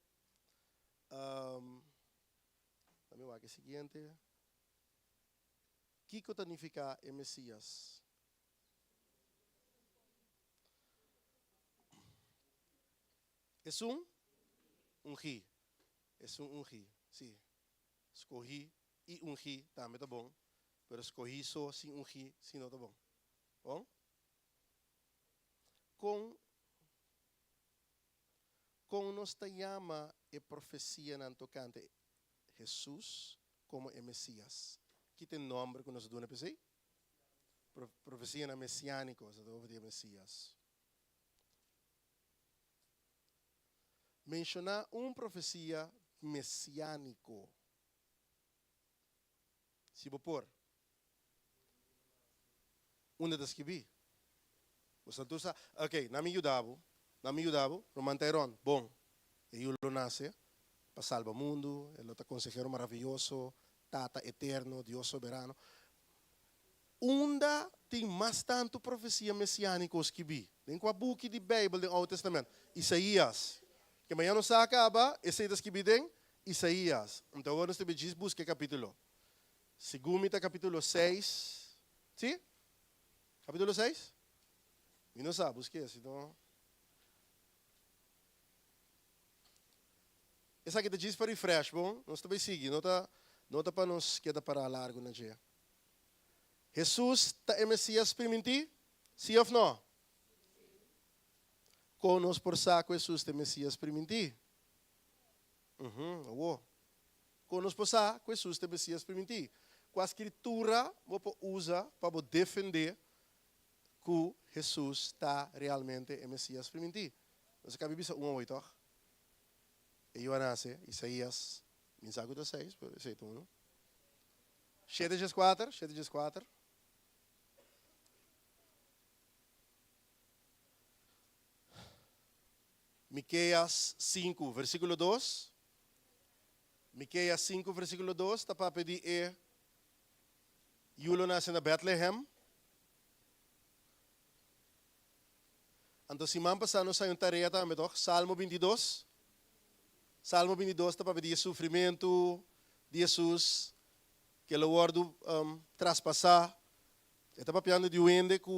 Também o seguinte. Que significa o Messias? É ungir. É ungir, sim. Escorri e ungir também tá bom. Mas escorri só sem ungir, se não tá bom. Bom? Com nos chama e profecia na tocante Jesus como o Messias. Que tem nome que nos dá para você? Profecia na messiânica, se dá de Messias. Mencionar profecia messiânico. Se vou pôr. Uma das que vi. Você tu sabe, ok, na minha ajudava, no manteiron, bom. E eu nasce, para salvar o mundo, ele é consejero maravilhoso, tata eterno, Deus soberano. Onda tem mais tanto profecia messiânica que vi. Tem com a book de Bíblia do Novo Testamento. Isaías. Que amanhã não se acaba, esse das que videm, Isaías. Então agora nós temos que buscar capítulo. Segundo capítulo 6. Sim? Capítulo 6? E não sabe, busquei, senão... Essa aqui diz para refresh, bom? Nós também seguimos, nota para nós queda para largo na dia. Jesus é Messias permitir? Sim ou não? Conos por saco Jesus é Messias permitir? Conos por saco Jesus é Messias permitir? Com a escritura, você usa para defender que Jesus está realmente o Messias permitir. Nós acabamos de 1:8. E eu nasce, Isaías, mensagem do 6, por exemplo, não? 7:4. Miqueias 5, versículo 2. Miqueias 5, versículo 2, está para pedir Julo nasce na Bethlehem. Então, se man passar, nós saímos tarefa também, Salmo 22. Salmo 22 está para pedir sofrimento de Jesus, que ele guardo traspassar. Está para pedir de um ende que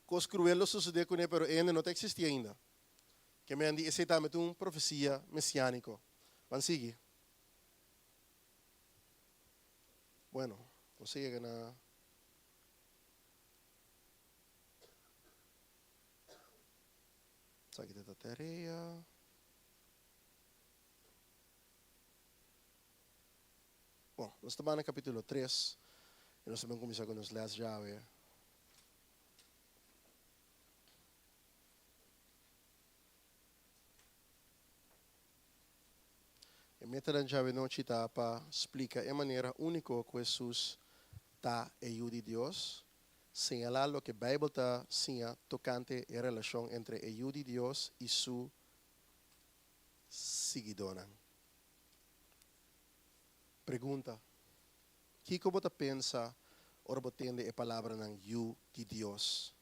os cruelos sucedeu com ele, mas o ende não existia ainda. Que me andi, esse também é uma profecia messiânica. Vamos seguir. Bueno, você llega na Sabe desta tarefa. Bom, nós estamos no capítulo 3 e nós vamos começar com os lés já. E metade já não está para explicar de maneira única que Jesus está ajuda de Deus, señalar o que a Bíblia está ensinando tocante a relação entre ajuda de Deus e sua seguidora. Pergunta: que como você pensa ou você entende a palavra ng you de Deus?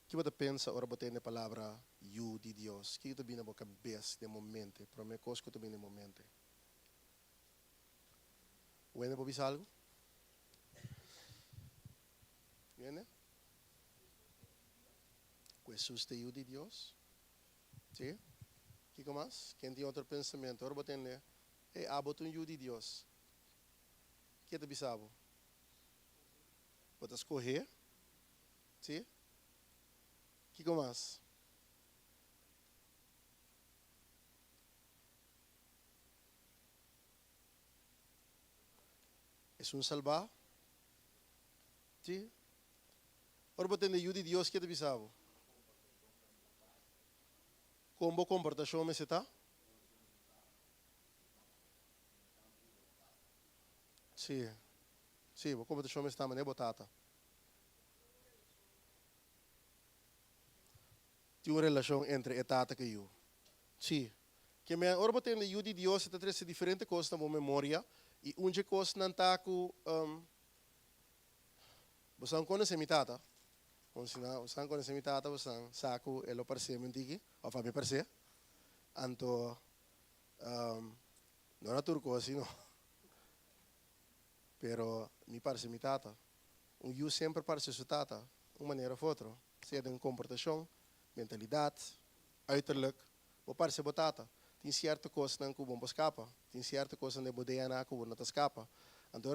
Que você pensa ou você entende a palavra you de Deus? Que você vem na boca cabeça de momento, para mim coisa que você vem de momento. Viene por algo? Viene? Jesus te you de Deus? Sim? Que mais? Quem tem outro pensamento? Ou você entende? Aboto you de Deus. Que te bisabo? Você escolher? Sim? Que mais? É salvar? Sim? Ora, você entende de Deus que te bisabo? Como comportação me está? Sim. Sim, como comportação me está, mas é botata. Tem uma relação entre a tata e eu. Sim. Que me ora você entende de Deus está três diferentes coisas na minha memória e uma coisa não está com você não conhece minha tata? Você não conhece minha tata, você saco ela parece mentira, ou para mim parece. Anto não é turco assim, não. Pero me parece minha tata. Eu sempre parece sua tata, uma maneira ou outra. Seja de comportação, mentalidade, uiterlijk, ou parece botata. Tem certa coisa que não vamos escapar. Tem certa coisa que não DNA que não escapa. Então,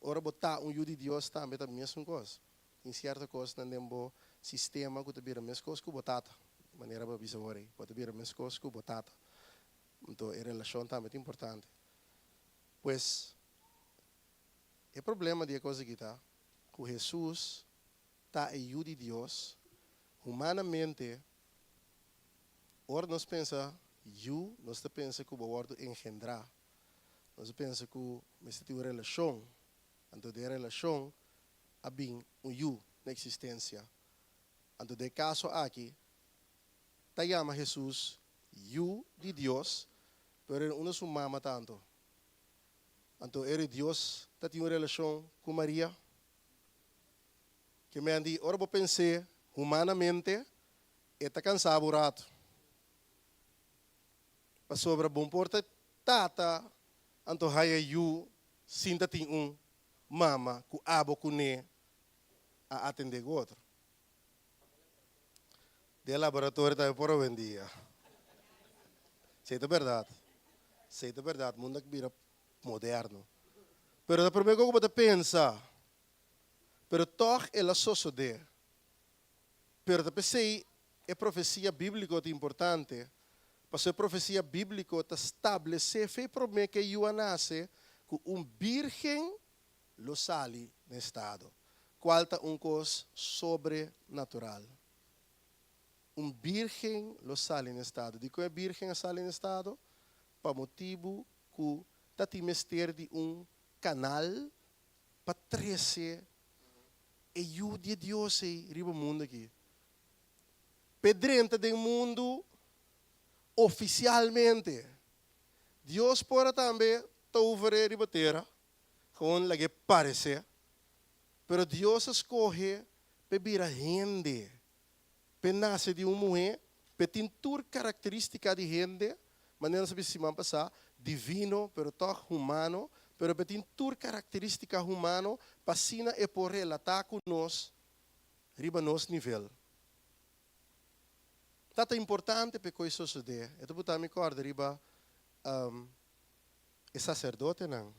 ora botar you de Deus também é a mesma coisa. Tem certa coisa que não sistema que também é a mesma coisa que botata. De maneira para bisavore, pode vir a mesma coisa que botata. Então, a relação também é importante. Pois, o problema de coisa que está, que Jesus está ajuda de Deus, humanamente, ora nós pensa nós pensa que o word engendrar. Nós pensa que nós temos uma relação. Então, de relação, há bem you na existência. Então, de caso aqui, está chama Jesus you de Deus, pero ele não se mama tanto. Então, ele Deus tem uma relação com Maria. Que me andi, ora vou pensar humanamente, está cansado o rato. Para sobre bom porta, tata, anto haya you, sinta tem mama, ku abo ku ne, a atender o outro. De laboratório está por hoje em dia. Sei verdade. Sei verdade, mundo que vira moderno. Pero da primeira coisa que você pensa, pero toch ela só de. Pero da pensei, é profecia bíblica é importante. Porque a profecia bíblica está estabelecer, foi promessa que eu nasce, que virgem lo sale no estado. Qual é coisa sobrenatural. Virgem lo sale no estado. De que virgem sale no estado? Para motivo que está te mestre de canal para trazer ajuda de Deus aí, riba mundo aqui. Pedrenta do mundo, oficialmente, Deus pode também touvere riba terra, com lage parecer, pero Deus escolhe para vir a gente, para nascer de uma mulher, para ter característica de gente, maneira de se passar, divino, pero toch humano, pero para ter característica humano, para sina e por relatar com nós, riba nos nível. Tata importante para coisa suceder. Então, botar me corda riba, é sacerdote não.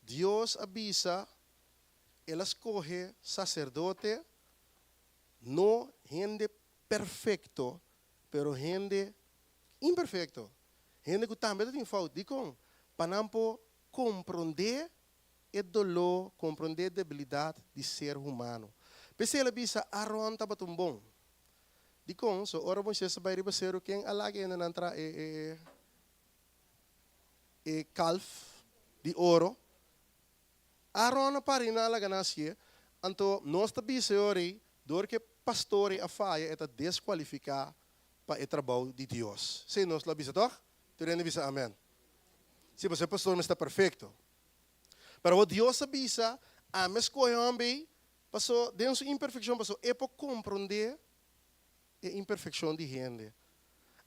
Dios avisa, Él escoge sacerdote, no gente perfecto, pero gente imperfecto. Gente que também tem falta. Digo, para não compreender o dolor, compreender a debilidade de ser humano. Porque ele avisa, Aaron estava tão bom. Digo, so ora você vai receber quem alage na entra calf de ouro. Aaron parina alaga nasce, então nós também se ore, dor que pastore a faia é desqualificar para o trabalho de Deus. Se nós la bisa toch? Tu rende bisa amém. Se você pastor está perfeito. Pero o Deus avisa, a me escolhe homem, passou dentro sua imperfeição, passou é para compreender a imperfeição de gente.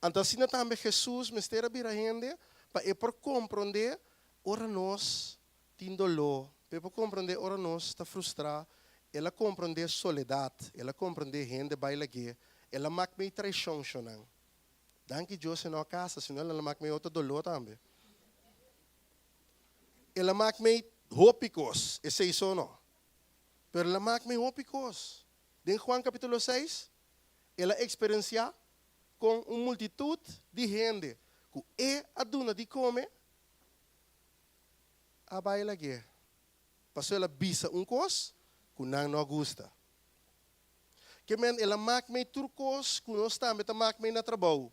Então, se não também Jesus me estera bira gente, para é para compreender, ora nós tem dolor, para compreender, ora nós está frustrado, ela compreender soledade, ela compreender gente baila que, ela mak me traição chonan. Danke Deus em nossa casa, senão ela mak me outro dolor também. Ela mak me hópicos, esse é isso não. Pero ela mak me hópicos. Em Juan capítulo 6, ela experiencia com uma multitud de gente que é a duna de comer a baila que. Passou ela bisa cos que não gosta. Que men ela mak me turcos que nós também mak me na trabalho.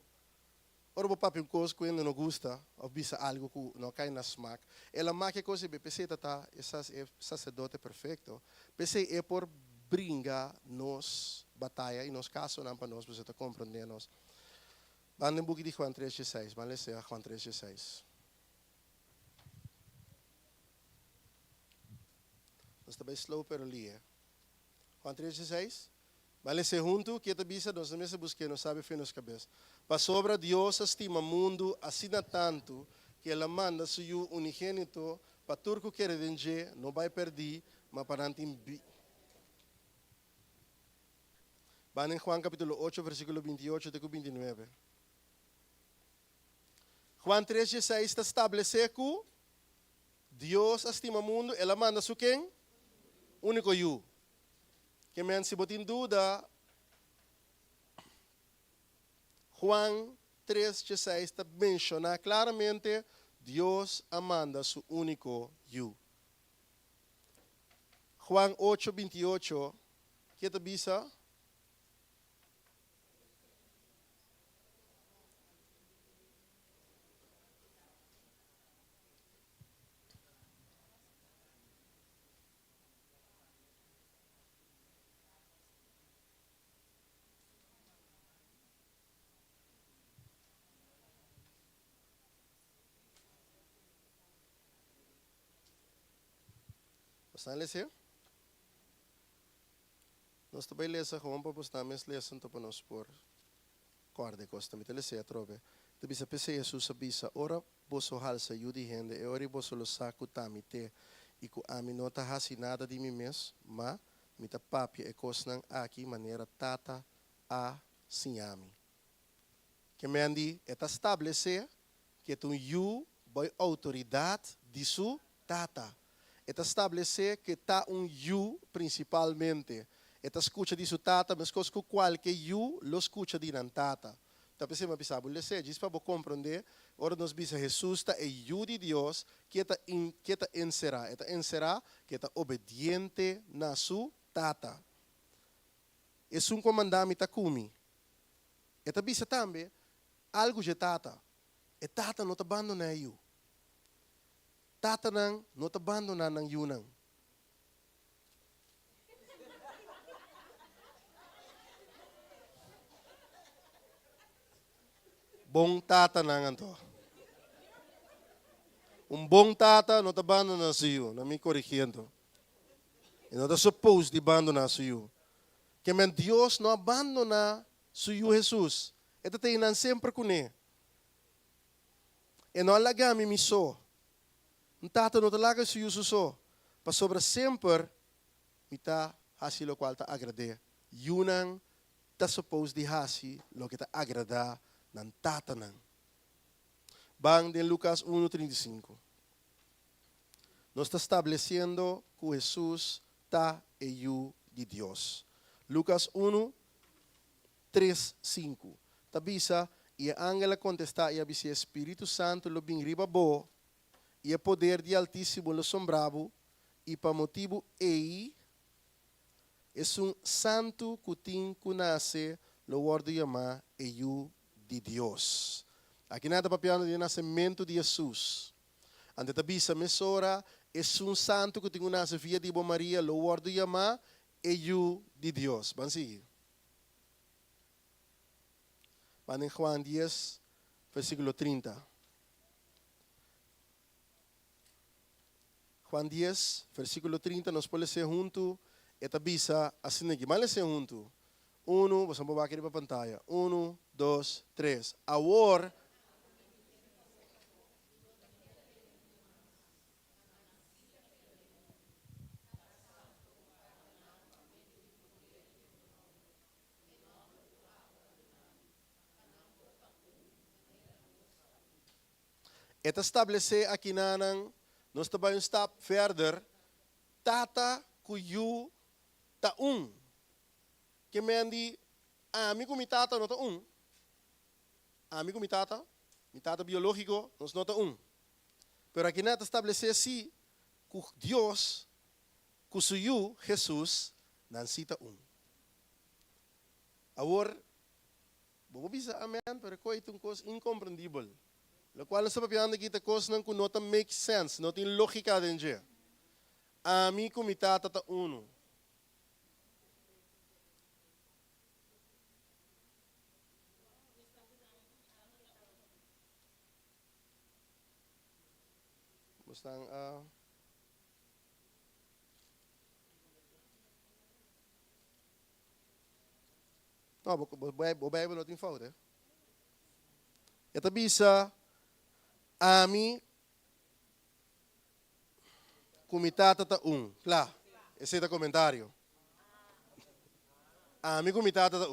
Ora o papi coisa que não gosta, ou bisa algo que não cai na smack. Ela mak coisa be PC tá é sacerdote perfeito. PC é por brincar nos batalha e nos casos não para nós você compreender nós. Vamos no book de Juan 3:6, vamos ler Juan 3:6. Nós também slow pero lia. Juan 3:6. Vamos ler junto, que bisa nós não se busque, não sabe fim nos cabeça. Para sobra Deus estima mundo assim tanto que ela manda seu unigênito para turco que redenge, não vai perder, mas para antim. Van em Juan capítulo 8, versículo 28 até 29. Juan 3:6 está estabelecido que Deus estima mundo, ela manda su quem? Único eu. Que me se botin dúvida, Juan 3:6 está menciona claramente Deus manda su único eu. Juan 8:28, que te bisa? Estão lendo? Nós também lemos como para nós também lemos para nós por corda costa. Me telese a trove. Te bisa pese Jesus abisa ora boso halsa yudi gente e ori boso lo saco tamite e ku ami nota hasi nada de mim mes, ma mita papia e cosnan aqui maneira tata a sinami. Que me andi eta estabelecer que tu you boy autoridade de su tata. Eta estabelecer que está you principalmente. Eta escucha de su tata, mas que qualquer you lo escucha de nan tata. Tá pensando mas pensava, lese, diz para compreender, ora nos bisa Jesus está é you de Deus que está encerrar, que está obediente na su tata. É um comandamento kumi. Eta bisa também algo de tata. E tata não te abandona you. Tata nang não te abandona nang you nang. Bom tata nang anto. Bom tata não te abandona sa you. Na me corrigindo. E não te supposed de abandonar sa you. Que men Deus não abandona sa you Jesus. Ito tayo sempre com ele. E não alagami miso. Tata não talaga sa you suso. Pa sobra sempre mita hasi lo qual ta agrade. Yunang ta supposed di hasi lo que ta agrada ng tata nang. Bang din Lucas 1:35. nos está estableciendo que Jesús está en de Dios. Lucas 1, 3, 5. Tabisa, e a ángela contesta e disse, Espírito Santo lo bin riba bo, e o poder de Altíssimo lo sombravo, e para motivo ei, é santo que tem que nasce, lo guardo chamar eu de Deus. Aqui nada papiano de nascimento de Jesus. Ante tabisa mesora, é santo que tem que nasce via de Maria, lo guardo chamar eu de Deus. Vamos seguir. Van en Juan 10, versículo 30. Juan 10, versículo 30, nos pode ser junto, eta bisa, assim aqui, mas ser junto. 1, vamos aqui para a pantalla. 1, 2, 3. Agora, eta estabelecer aqui nanang, nós trabalhamos um step verder, tata kuyu ta que me andi, amigo mi tata não ta amigo mi tata biológico, nós não ta pero aqui nada estabelecer assim, que Deus, que suyu, Jesus, não cita Agora, vamos dizer amém, pero coito uma coisa incompreendível. Lo cual sa papiando kita coisa não nota make sense, não tem lógica dentro. A mim comitata ta uno. Mustang não, o Bijbel não tem fout, Ita bisa Ami comitata ta Claro, esse é o comentário. Ami comitata ta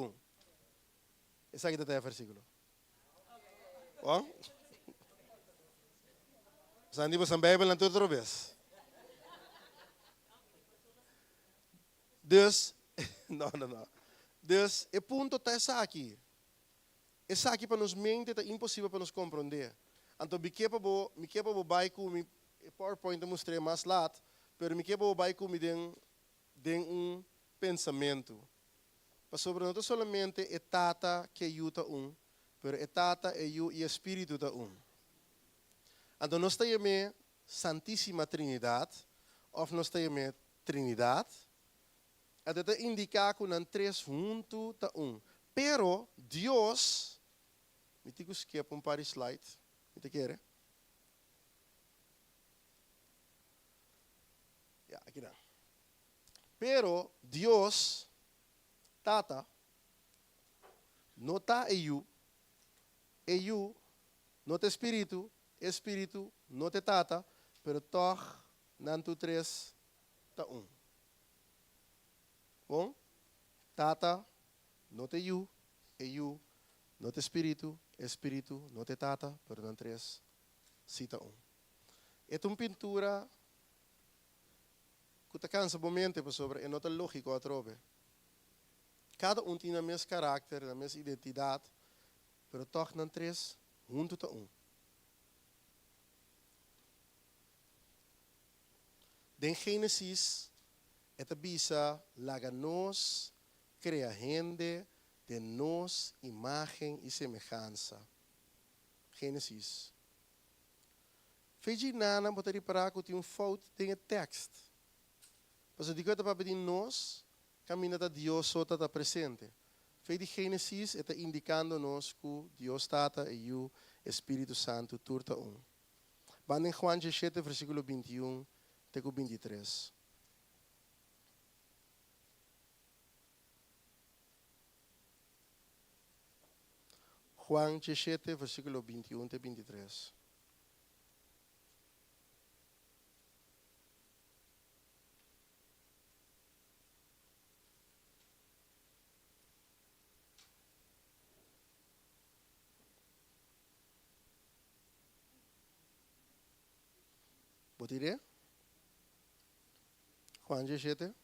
Esse aqui está o versículo. Bom? Sandi você Bijbel na outra vez. Dus, não. Dus, o ponto está aqui. Essa aqui para nos mente é impossível para nos compreender. Então, me quepa bo bai com mi PowerPoint mostrei mais lá, pero me quepa bo bai com mi den pensamento. Para sobre não somente é tata que ajuda pero é tata e espírito da Então, nós temos Santíssima Trindade, ou nós temos Trindade, e dat indica que não três juntos da Pero Deus, me tigo skip par slide. Mitä quer? Ya, aqui não. Pero Dios, Tata, não está eu não te espírito não te Tata, pero toch nanto três tá Bom? Tata, não te eu não te espírito não te Tata, pero não três cita É uma pintura que te cansa momento sobre, é nota lógico a trove. Cada tem o mesmo caráter, a mesma identidade, pero toch não três junto tá Den Gênesis, esta bisa laga nos crea gente de nos imagen e semelhança. Gênesis. Feiji nana botar para que tem fout tem texto. Mas eu digo para pedir nós, caminha da Deus sota da presente. Feiji Gênesis está indicando nos que Deus tata e o Espírito Santo turta Van em Juan 17 versículo 21 até 23. Juan 17, versículo 21 até 23. Pode ir? Juan 17.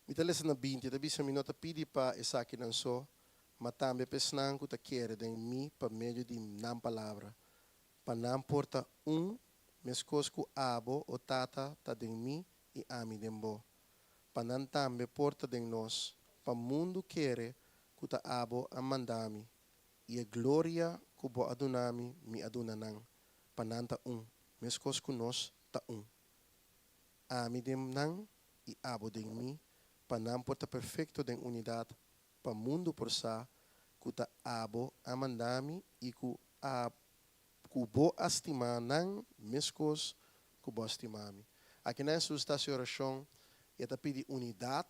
Mita lesa na 20, tabi sa minota pidi pa isa akin ang so, matambe pesnang ko ta quere den mi pa medio di nam palavra. Panam porta meskos ku abo o tata ta den mi e ami dembo. Panan tambe porta den nos, pa mundo quere ku ta abo amandami. E a gloria ku bo adunami mi adunanang. Pananta meskos ku nos ta Ami dem nang e abo den mi. Panam porta perfecto den unidad pa mundo por sa kuta abo amandami e kubo astima nang miskos kubo astimami. Aqui na sua oração eta pedi unidad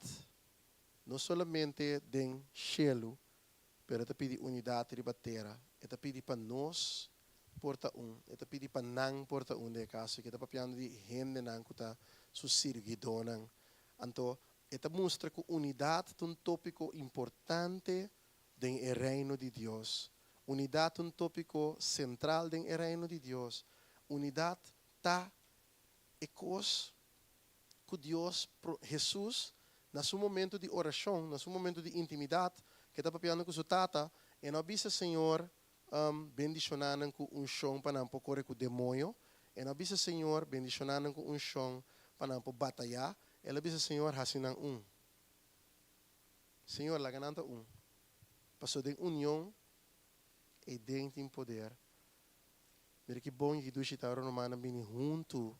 não solamente den cielo, pero eta pedi unidad ribatera. Eta pedi pa nós porta eta pedi pa nang porta de casa que eta papiando di hende nang kuta susirgidonang. Anto esta mostra que unidade é um tópico importante do reino de Deus. Unidade é um tópico central do reino de Deus. Unidade está é coisa que Deus, Jesus, no seu momento de oração, no seu momento de intimidade, que está papiando com sua tata, e não avisa Senhor bendicionando com chão para não correr com o demônio, e não avisa Senhor bendicionando com chão para não batalhar. Ela bisa Senhor hasinang Senhor la gananta Passou de união e dentro em poder. Mira que bom que do chitauro no mana bini junto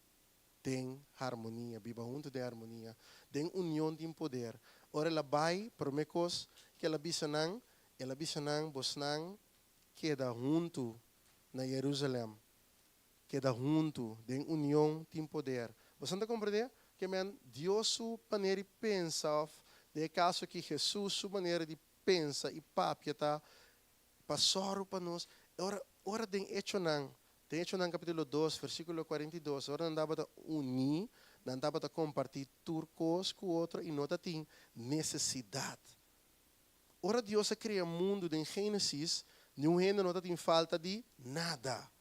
tem harmonia, biba junto de harmonia, tem união de poder. Ora ela vai promekos que ela bisa nang bosnang queda junto na Jerusalém. Queda junto, tem união de poder. Você não compreende? Que Deus sua maneira de pensar, de caso que Jesus sua maneira de pensar e papia tá passou para nós. Ora tem hecho nan capítulo 2, versículo 42, ora não dava unir, não dava compartilhar turcos com o outro e não tem necessidade. Ora Deus cria mundo em Gênesis, não tem falta de nada.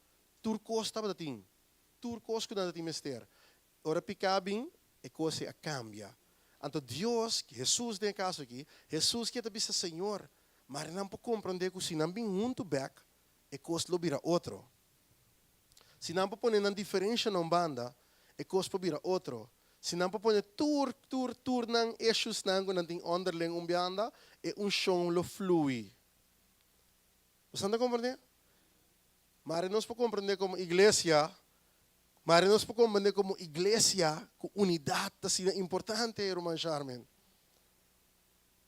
Turcos estava tem, turcos que não tem mister. Ora picabim e coisa cambia. Então Deus, Jesus tem caso aqui, Jesus que está Senhor, mas não pode compreender que se não vem junto back, e coisa lo vira outro. Se não pode pôr uma diferença na banda, e coisa vira outro. Se não pode pôr tur nang issues nang quando tem underling banda, e som lo flui. Você não compreende? Mas nós podemos compreender como igreja. Mas nós podemos compreender como igreja, com unidade, assim, é importante, irmão Charmen.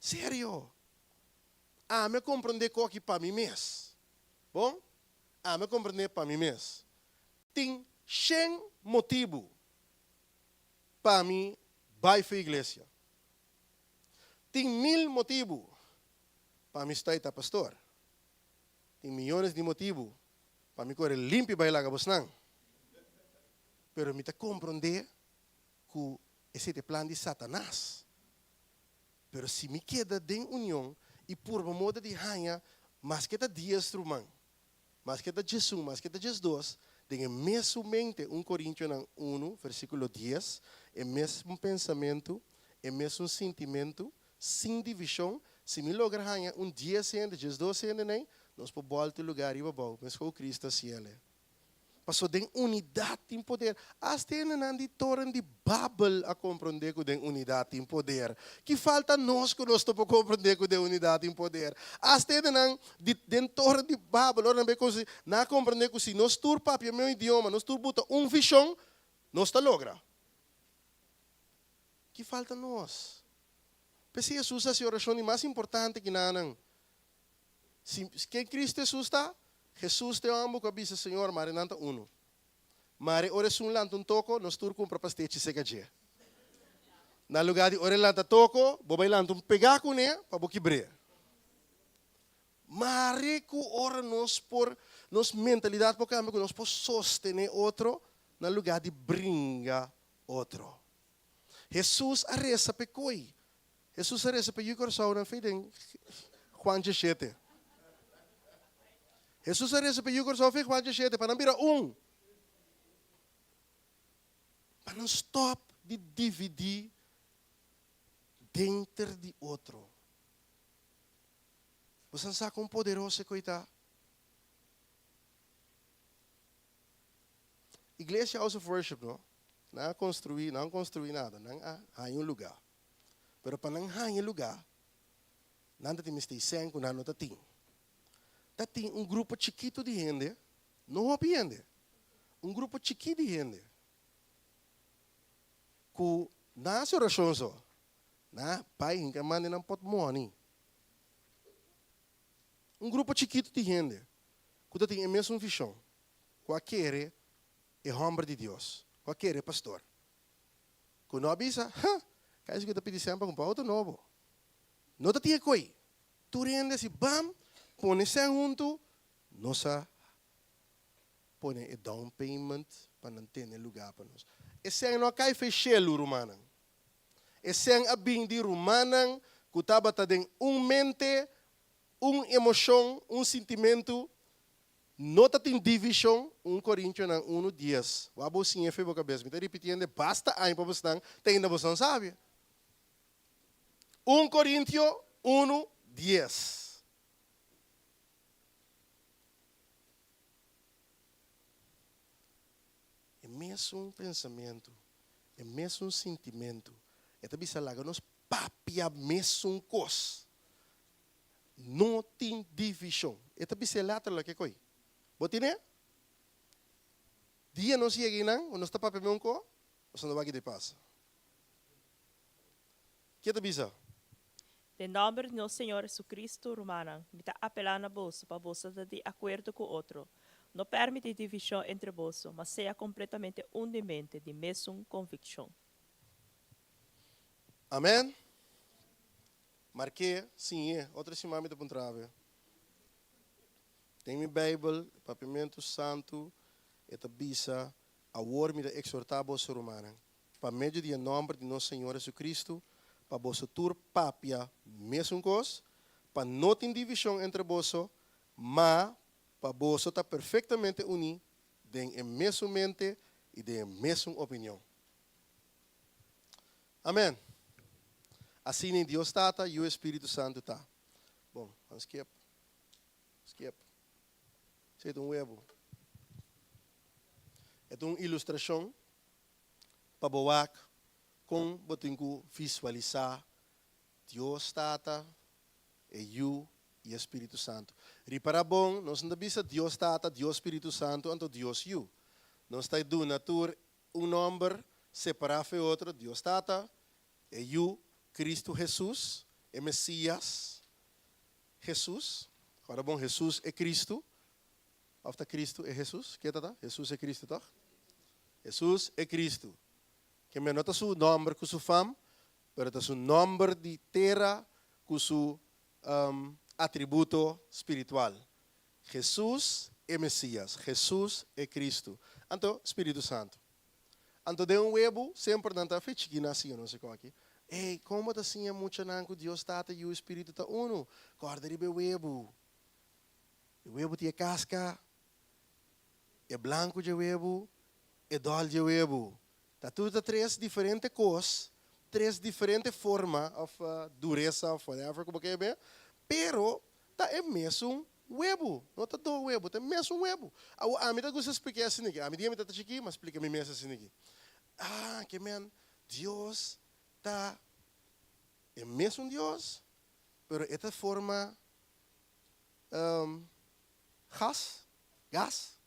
Sério. Me compreender que aqui para mim mesmo. Bom? Me compreender para mim mesmo. Tem 100 motivos para mim vai para a igreja. Tem 1000 motivos para mim estar pastor. Tem milhões de motivos para mim correr limpo e bailar a Pero me te compreender que esse é o plano de Satanás. Pero se me queda em união e por modo de ranha, mas que está dias rumang, mas que está Jesus, mas que está Jesus, tem o mesmo mente, 1 Coríntios 1, versículo 10, o mesmo pensamento, o mesmo sentimento, sem divisão. Se me logra ranha dia sendo, Jesus sendo nem, nós podemos voltar ao lugar e vamos, mas com Cristo se ele. Passou tem unidade em poder. As tem de torre de Babel a compreender que tem unidade em poder. Que falta nós que nós para compreender que tem unidade em poder. As tem de torre de Babel, não compreender que se nós tur papi meu idioma, nós tur buta visão, nós está logra. Que falta nós? Porque Jesus é a oração mais importante que nada. Se quem Cristo Jesus está? Jesus te amo com a bisa Senhor, mas não está uno. Mas ora se lanto toco, nós turco para pastete seca dia. Na lugar de ora lanto toco, bobai lanto pegar com ele para boquibre. Mas que ora nós por nos mentalidade por cambio, nós por sostener outro, na lugar de brincar outro. Jesus arresa pecoi. Jesus arresa pe coração na fé Juan 17. Jesus arresa para yugo só fica mais de para não virar para não stop de dividir dentro de outro. Você sabe como poderoso coitado. Igreja house of worship, não? Não construir nada, não há um lugar. Pero para não há um lugar, nada tem que ser com nada não tem. Tá tem grupo chiquito de gente, não opende. Grupo chiquito de gente. Que na oração só, na pai que manda não pode morrer. Grupo chiquito de gente, que tem a mesma visão, qualquer é homem de Deus, qualquer é pastor. Quando avisa, caso que te pedi sempre com pauta novo. Não te tinha coi. Tu rende se bam, põe se junto, nossa põe o down payment para não ter lugar para nós. Esse não cai fechelo romano. Esse é a bem de romano que estava tendo mente, emoção, sentimento. Nota tem divisão, 1 Coríntios 1:10. O abo sim é feio cabeça. Me está repetindo, basta aí para você tem ainda você não sabe. 1 Coríntios 1:10. É mesmo pensamento, é mesmo sentimento. É também se laga nos papia mesmo coisa. Não tem divisão. É também se lateral que coi. Botine? Dia não se aqui não, não está papel mesmo co, você não vai aqui de paz. Que te bisa? Em nome do nosso Senhor Jesucristo, Romana, me está apelando a você para você estar de acordo com o outro. Não permite divisão entre vós, mas seja completamente de mente, de mesma convicção. Amém? Marquei, sim, outra semana me trave. Tem minha Bíblia, papimento santo, eta bisa, a word me exortar vos romana. Para meio de nome de nosso Senhor Jesus para vos tur papia, mesmo coisa, para não ter divisão entre vós, mas para vos estar perfeitamente unidos, em mesma mente e de mesma opinião. Amém. Assim em Deus Tata e o Espírito Santo está. Bom, vamos skip. É webo. É uma ilustração para boak com botinho visualizar Deus Tata e o Espírito Santo. Repara bom, nós não bisa Deus Tata, Deus Espírito Santo, então Deus you. Nós está do natur nome separado de outro, Deus Tata e o Cristo Jesus, é Messias. Jesus, agora bom, Jesus é Cristo. After Cristo é Jesus, que tá? Jesus é Cristo, tá? Jesus é Cristo. Que me nota seu nome com seu fam, pero tá seu nome de terra com seu atributo espiritual. Jesus é Messias, Jesus é Cristo. Então, Espírito Santo. Então, de webo, sempre não está feito que nasceu, não sei qual aqui. Ei, como assim é muito nanco Deus Tata e o Espírito está uno? Corda de webo. O webo tinha casca. É branco de webo, é dol de webo. Tá tudo três diferentes coisas, três diferentes formas de dureza, whatever, como que é bem. Pero, tá é mesmo webo. Não tá do webo, tá mesmo webo. A mim tá gosta de explicar assim aqui. A mim tá aqui, mas explica me mesmo assim aqui. Que man, Deus tá é mesmo Deus, pero esta forma gas.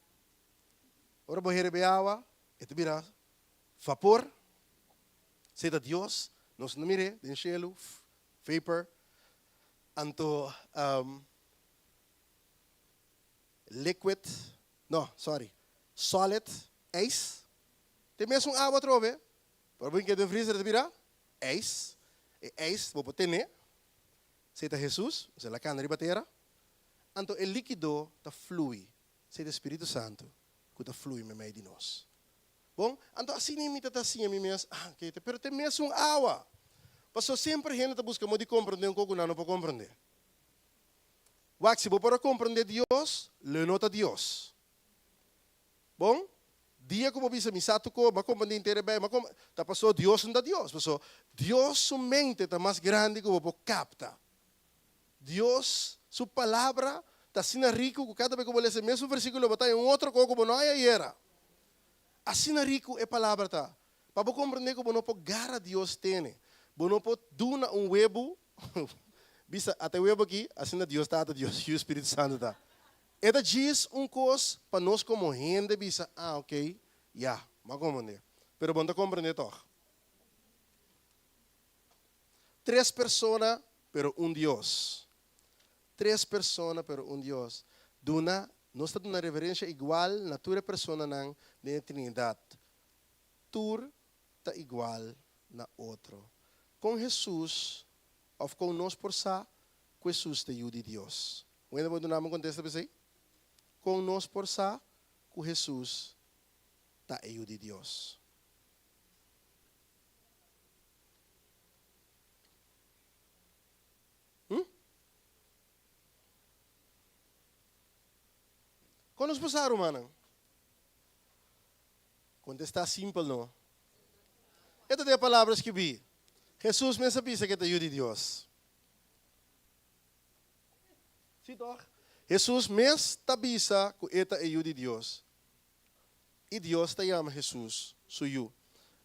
Ora bohere be água, este vira vapor. Seja Deus, nós não mire, den cielo, vapor. Anto liquid, solid, ice. Tem mesmo água trove. Para bem que den freezer vira ice. E ice, vou botar né. Seja Jesus, se la cana riba terra. Anto o líquido ta flui, seja Espírito Santo. Que flui me meio de nós. Bom, então assim nem me está assim a mim mesmo. Pero tem mesmo água. Passou sempre a gente busca modo de compreender um pouco não para compreender. Waxi, para compreender Deus, lê nota Deus. Bom? Dia como bisa misato ko, mas compreender inteiro bem, mas como tá passou Deus não dá Deus, passou Deus sua mente tá mais grande que o capta. Deus, sua palavra tá sina rico, cada vez que eu lê esse mesmo versículo, botar em outro coco, não é era. Assim rico é palavra tá. Para compreender como não pode gara Deus tem, não pode duna webo, bisa até webo aqui, assim Deus tá, Deus e o Espírito Santo tá. Eda diz coisa para nós como gente, bisa, ok, mas compreender. Pero bom compreender toch. 3 pessoas, pero Deus. 3 pessoas, pero Deus. Duna, nós estamos na reverência igual na 3 pessoas na Trindade. Tur está igual na outro. Com Jesus, ou com nós por sa, com Jesus te ajuda Deus. Ainda vou dar uma contesta para você? Com nós por sa, com Jesus te ajuda Deus. Quando nos passaram, mano? Contestar simples, não? Esta é a palavra que vi. Jesus me sabia que te ajuda Deus. Sim, toch? Jesus me sabia que te ajuda Deus. E Deus te chama Jesus, suyo.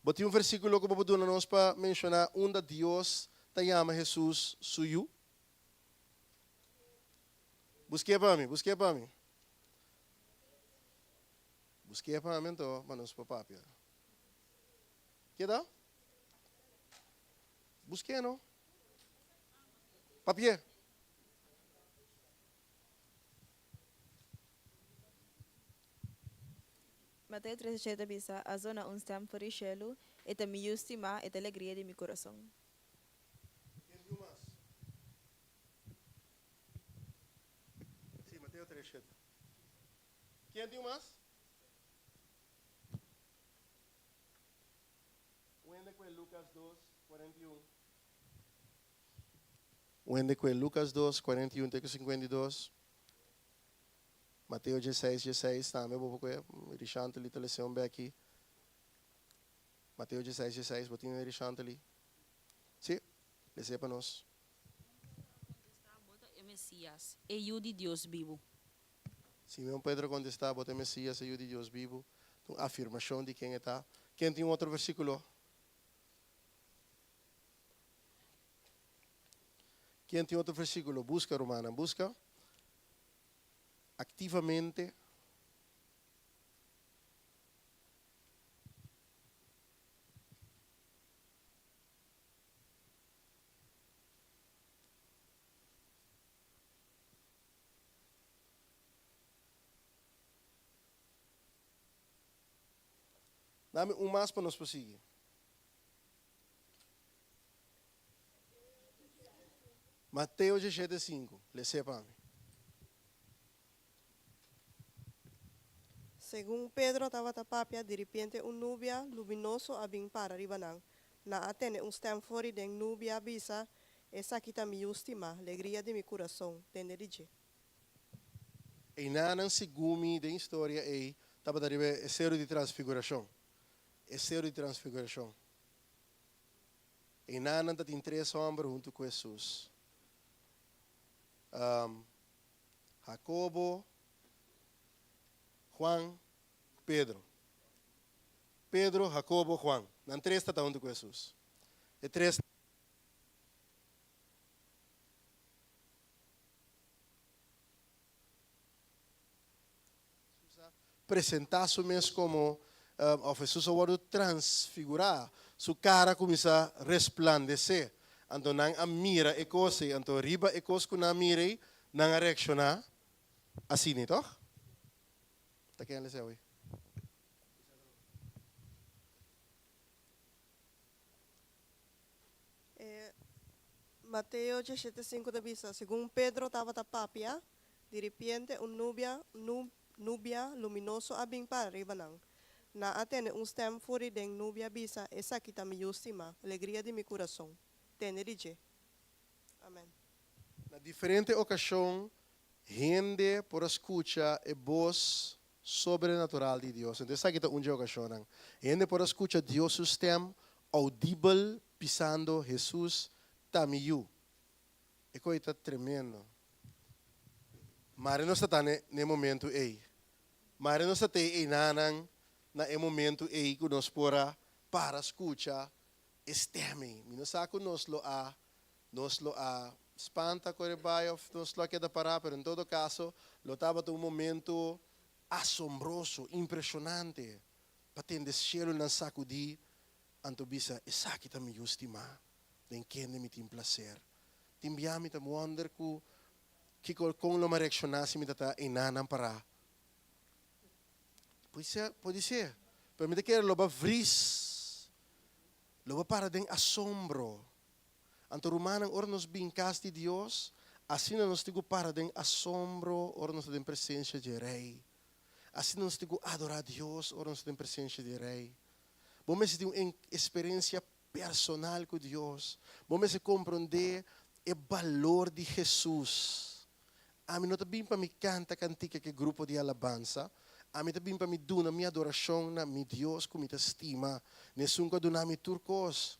Botei versículo que eu vou nós para mencionar onde Deus te chama Jesus, suyo. Busquei para mim. Busquei para mim, então, mas não se papapia. Que dá? Busquei, não? Papier. Mateus 3:7 bisa, a zona un stem por el cielo, et a mi justima, et a alegria de mi corazón. Sim, Mateus 3:7. Quem tem mais? Lucas 2:41. Wende com Lucas 2:41 até 52. Mateus 16:16, também vou ver, richante ali televisão bem aqui. Mateus 16:16, botinho richante ali. Sim, lê para nós. Bota Messias, e o de Deus vivo. Simão Pedro contesta, bota Messias, e o de Deus vivo. Então, afirmação de quem está. Quem tem outro versículo? Quem tem outro versículo? Busca, Romana, busca. Ativamente. Dá-me mais para nós prosseguir. Mateus 17:5. Lê para mim. Según Pedro estava tapapia, de repente nubia luminoso abing para ribanang. Na atene stem fori den nubia bisa, essa kita mi justima, alegria de mi coração, tende dice. E nanan sigumi da história é estava daribe é cero de transfiguração. É cero de transfiguração. E nanan tá tem 3 homens junto com Jesus. Jacobo, Juan, Pedro. Pedro, Jacobo, Juan. Não 3 está junto com Jesus. E 3. Apresentar-se mesmo como Jesus agora transfigurar. Sua cara começa a resplandecer. Então, não a mira e coisa, então riba e coisa que não mira, não a reaccionar. Assim, não é? Está quem ele sabe? Mateus 17:5 da bisa, según Pedro estava tapapia, de repente nubia luminoso abing para ribanang. Na atene stem fori den nubia bisa, essa kita mi justima, alegria de mi coração. Tende dice. Amém. Na diferente ocasião, gente por escuchar a voz sobrenatural de Dios. Entonces, aquí está una ocasión. Gente por escuchar Dios su stem audible pisando Jesús tamiyu. Isso está tremendo. Mas não está no momento aí. Mas não está aí nanang na momento aí que nós pora para escuchar esteme. Não sabe que nós lo a espanta corebaio, nós lo queda parar, pero em todo caso, lo estava um momento asombroso, impressionante. Para ter o cielo não sacudir, anto bisa, essa aqui também justima, nem quem me tem prazer. Timbiami tam wonder que com lo reaccionasse me tata inanan para. Pode ser. Pero me quer loba vris. Loba para den asombro. Anto rumanang or nos binkas de Dios, assim nos tigo para den asombro, or nos den presença de rei. Assim nos tigo adorar Deus, or nos den presença de rei. Vamos ter uma experiência personal com Deus. Vamos compreender o valor de Jesus. A mim não também para me canta cantica que grupo de alabança. A mim também para me duna minha adoração na meu Deus com minha estima. Nessun que duna mi turcos.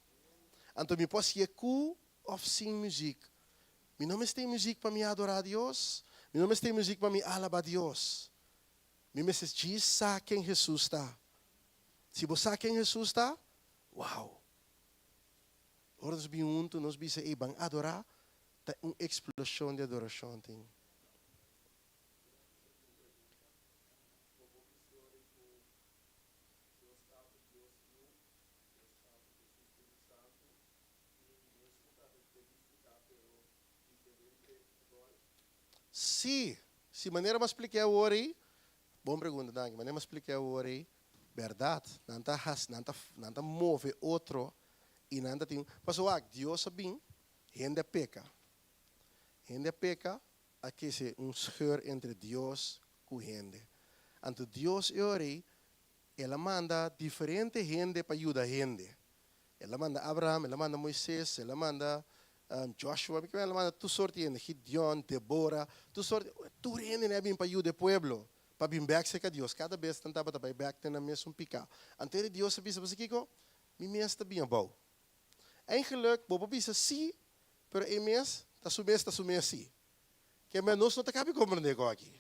Então me posso ir cu of sing música. Me não me tem música para me adorar a Deus. Me não me tem música para me alabar a Deus. Me me diz sabe quem Jesus está. Se você sabe quem Jesus está, uau. Ora nós bem juntos, nós bisa ibang adorar, tá uma explosão de adoração tem. Se maneira mais explicar o ori, bom pergunta, Dani, maneira mais explicar o ori, verdade, não move outro. E nada tem. Pastor, Deus sabe, gente peca. Gente peca, aqui é scheur entre Deus e gente. Então Deus ela manda diferente gente para ajudar gente. Ela manda Abraham, ela manda Moisés, ela manda Joshua, ela manda tu sorte gente, Gideon, Deborah, tu sorte, tu gente né para ajudar o povo, para vir back se Deus. Cada vez tentava para back na mesma pica. Então Deus sabe, você Kiko, me está bem bom. Eigenlijk, bobo bisa sim, pero em mês, tá sumês sim. Que mas nós não tá cabe compreender aqui.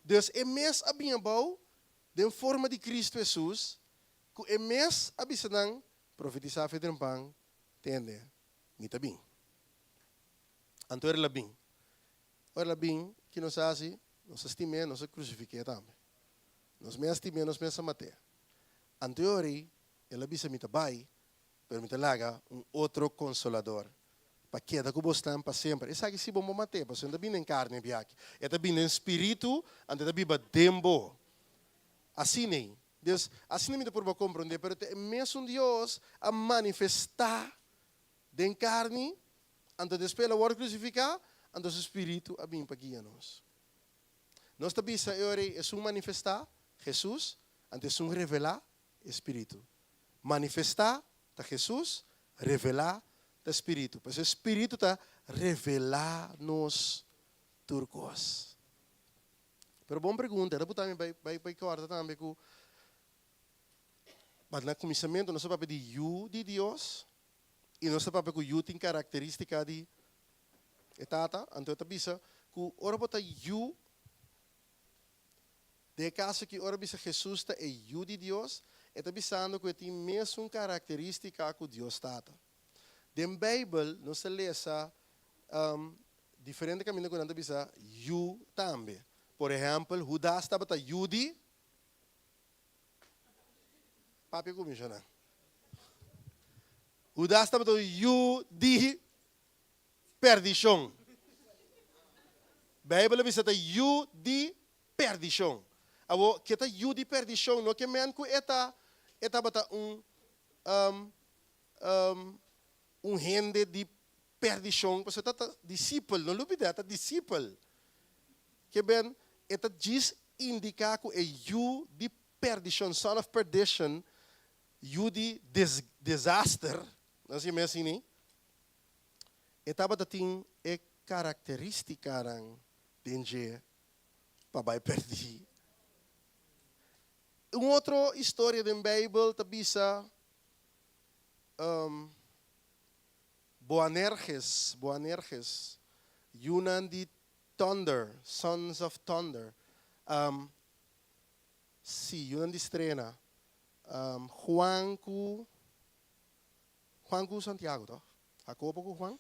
Deus em mês abinha bom, de forma de Cristo Jesus, que em mês abisa nang profetizar federampang, tende, mita bem. Anto era bem. Ora bem que nós assim, nós estimamos, nós crucifiquemos também. Nós me estimamos, nós me matemos. Anto ela bisa mita bai. Pero me talaga outro consolador. Para queda que você para sempre. Essa aqui se bom matar, porque não bem em carne biaki. É também em espírito, ande também ba dembo. Assim nem. Deus, assim nem me por compreender, pero é mesmo Deus a manifestar em carne, ande depois a hora crucificar, ande o espírito a bem para guiar-nos. Nós também é manifestar Jesus, ande revelar espírito. Manifestar Jesus revelar o Espírito. Pois o Espírito está revelar-nos turcos. Pero bom pergunta, era também vai cortar também que mas no começamento nós sabemos de you de Deus e nós sabemos que you tem característica de etata, então tá bisa que ora bota you de caso que ora bisa Jesus está é you de Deus. Está pensando que tem mesmo característica que Deus está. Na Bíblia, nós lemos diferente caminho que nós bisa you também. Por exemplo, Judas estava para Yudi. Papi comisiona. Judas estava para Yudi perdição. Bíblia bisa para Yudi perdição. Abo kita Yudi perdição, no que men ku eta bata gente de perdição, porque tá discípulo, não lube data discípulo. Que ben eta diz indica que é you de perdição, son of perdition, you de disaster, não sei mais assim nem. Eta bata tem é característica Denje, papai perdi. Uma outra história da Bíblia, tabisa, Boanerges, Yunan di Thunder, Sons of Thunder. Yunan di Strena. Juancu Santiago, toch? Jacobo com Juan?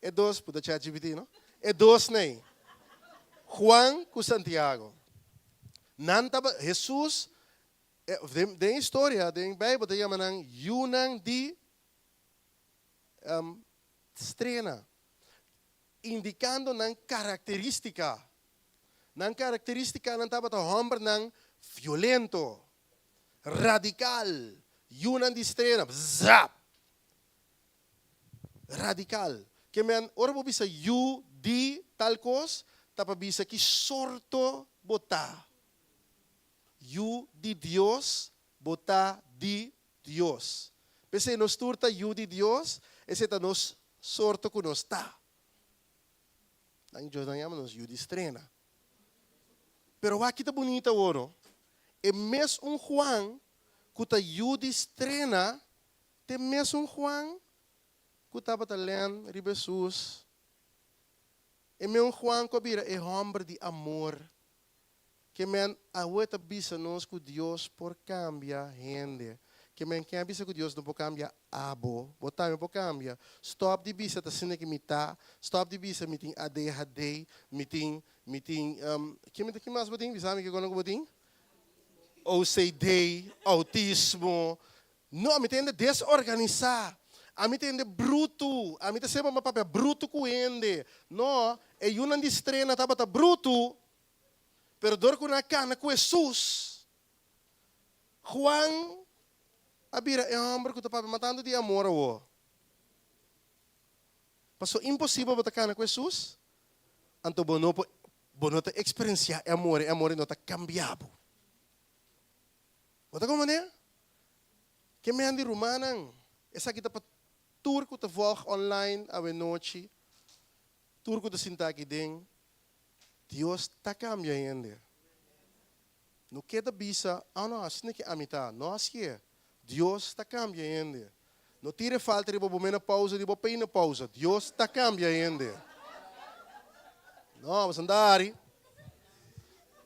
É dois, puta ChatGPT, não? É dois, nem. Juan com Santiago. Nantaba, Jesus, tem história, tem Bíblia, tem chamam Yunan di Strena. Indicando ng característica. Ng característica ng taba ta hombre ng violento, radical. Yunan di Strena. Zap! Radical. Que men, ora po bisa yu di talcos, tapa bisa ki sorto bota. Yu di Dios, bota di Dios. Pese nos turta yu di Dios, ese ta nos sorto ku nos ta. Nang Diyos nang yaman nos yu di Strena. Pero aqui tá bonita oro. E mes Juan, kuta yu di Strena, te mes Juan, kuta batalen ribesus. E meu Juan kobira e hombre de amor. Que men aguenta bisa nos com Deus por cambiar gente. Que men quem bisa com Deus não pode cambiar abo. Botar não pode cambiar. Stop de bisa tá sendo que mita. Stop de bisa meeting ADHD, meeting que mais boting? Bisami que quando boting? OCD, autismo. Não, me entende desorganizar. A me entende bruto. A me sempre uma papel bruto com ele. Não, é uma destrena tava tá bruto. Pero dor com na cana com Jesus. Juan abira é homem que tá papel matando de amor ao. Passou impossível botar cana com Jesus. Anto bono tá experienciar amor não tá cambiado. Bota como né? Que me andi rumanang. Essa aqui tá para tour que tá volg online a noite. Tour que tá sinta aqui dentro. Deus está cambiando. Não queda bisa, não, assim que amita, nós que Deus está cambiando. Não tire falta de boa pausa, de boa pausa. Deus está cambiando. Não, mas andar.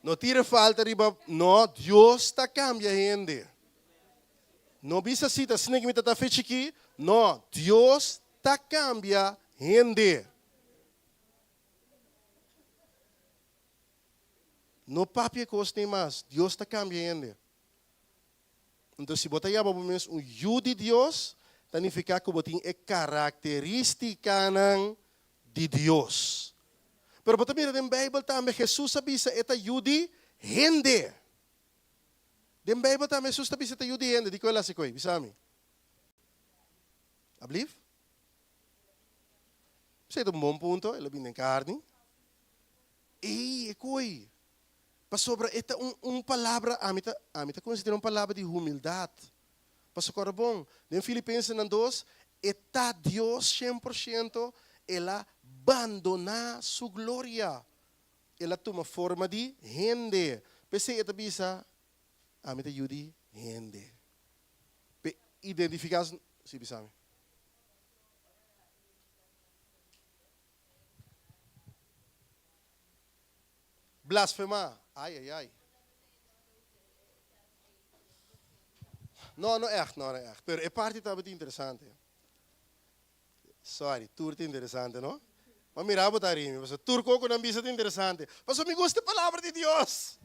Não tire falta de boa, não, Deus está cambiando. Não bisa cita, assim que me está feito aqui, não, Deus está cambiando. No papi coisa nem mais. Deus está cambiando. Então, se botar aí menos yu de Deus, significa que botin é característica de Deus. Pero botar mira na Bíblia também Jesus avisa eta yu de gente. Na Bíblia também Jesus avisa eta yu de gente. Di ko ela se koi, bisami. Ablief? Você tem bom ponto, ela vem em carne. E koi. Pasobra, esta palavra, a mim considera uma palavra de humildade. Pastor bom, em Filipenses 2, está Deus 100%, ela abandona sua glória. Ela toma forma de gente. Pensei, esta bisa, a mim ajuda gente. Identificar, se bisa. Blasfemar. Ai. Não é echt. Pero é parte também interessante. Sorry, tudo interessante, não? Mas mira, botar aí, mas turco com ambisa interessante. Mas me gusta a palavra de Deus.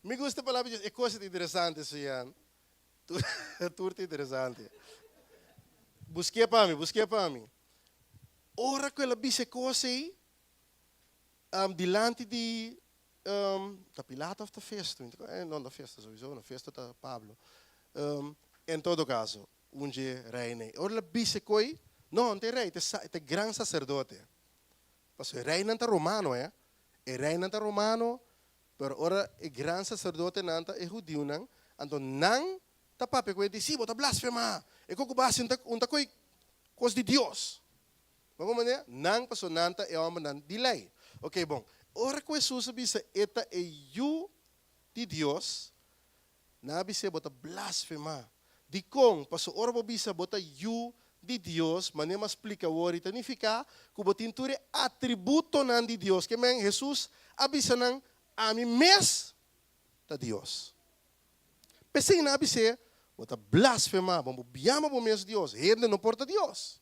Me gusta a palavra de Deus. É coisa interessante, Suyan. Tudo interessante. Busquei para mim. Ora que ela bise coisa aí, dilante de da Pilato of the festa, não da festa sowieso, na festa da Pablo. Em todo caso, dia reine. Ora bise coi, não tem rei, é grande sacerdote. Porque rei não é romano, é rei não é romano, pero ora é grande sacerdote não é judeu não, então não tá papi coi de si, bota blasfema. É como base unta coi coisa de Deus. Vamos maneira, não passou nanta é homem não de lei. Ok, bom. Ora que Jesus bisa eta é you de Deus, na bisa bota blasfema. Di kong, paso ora bisa bota you de Deus, manema explica o ori significa que botinture atributo nan de Deus, que men Jesus abisa nang ami mes da Deus. Pensei na abisa bota blasfema, bom biama bo mes Deus, rende não porta Deus.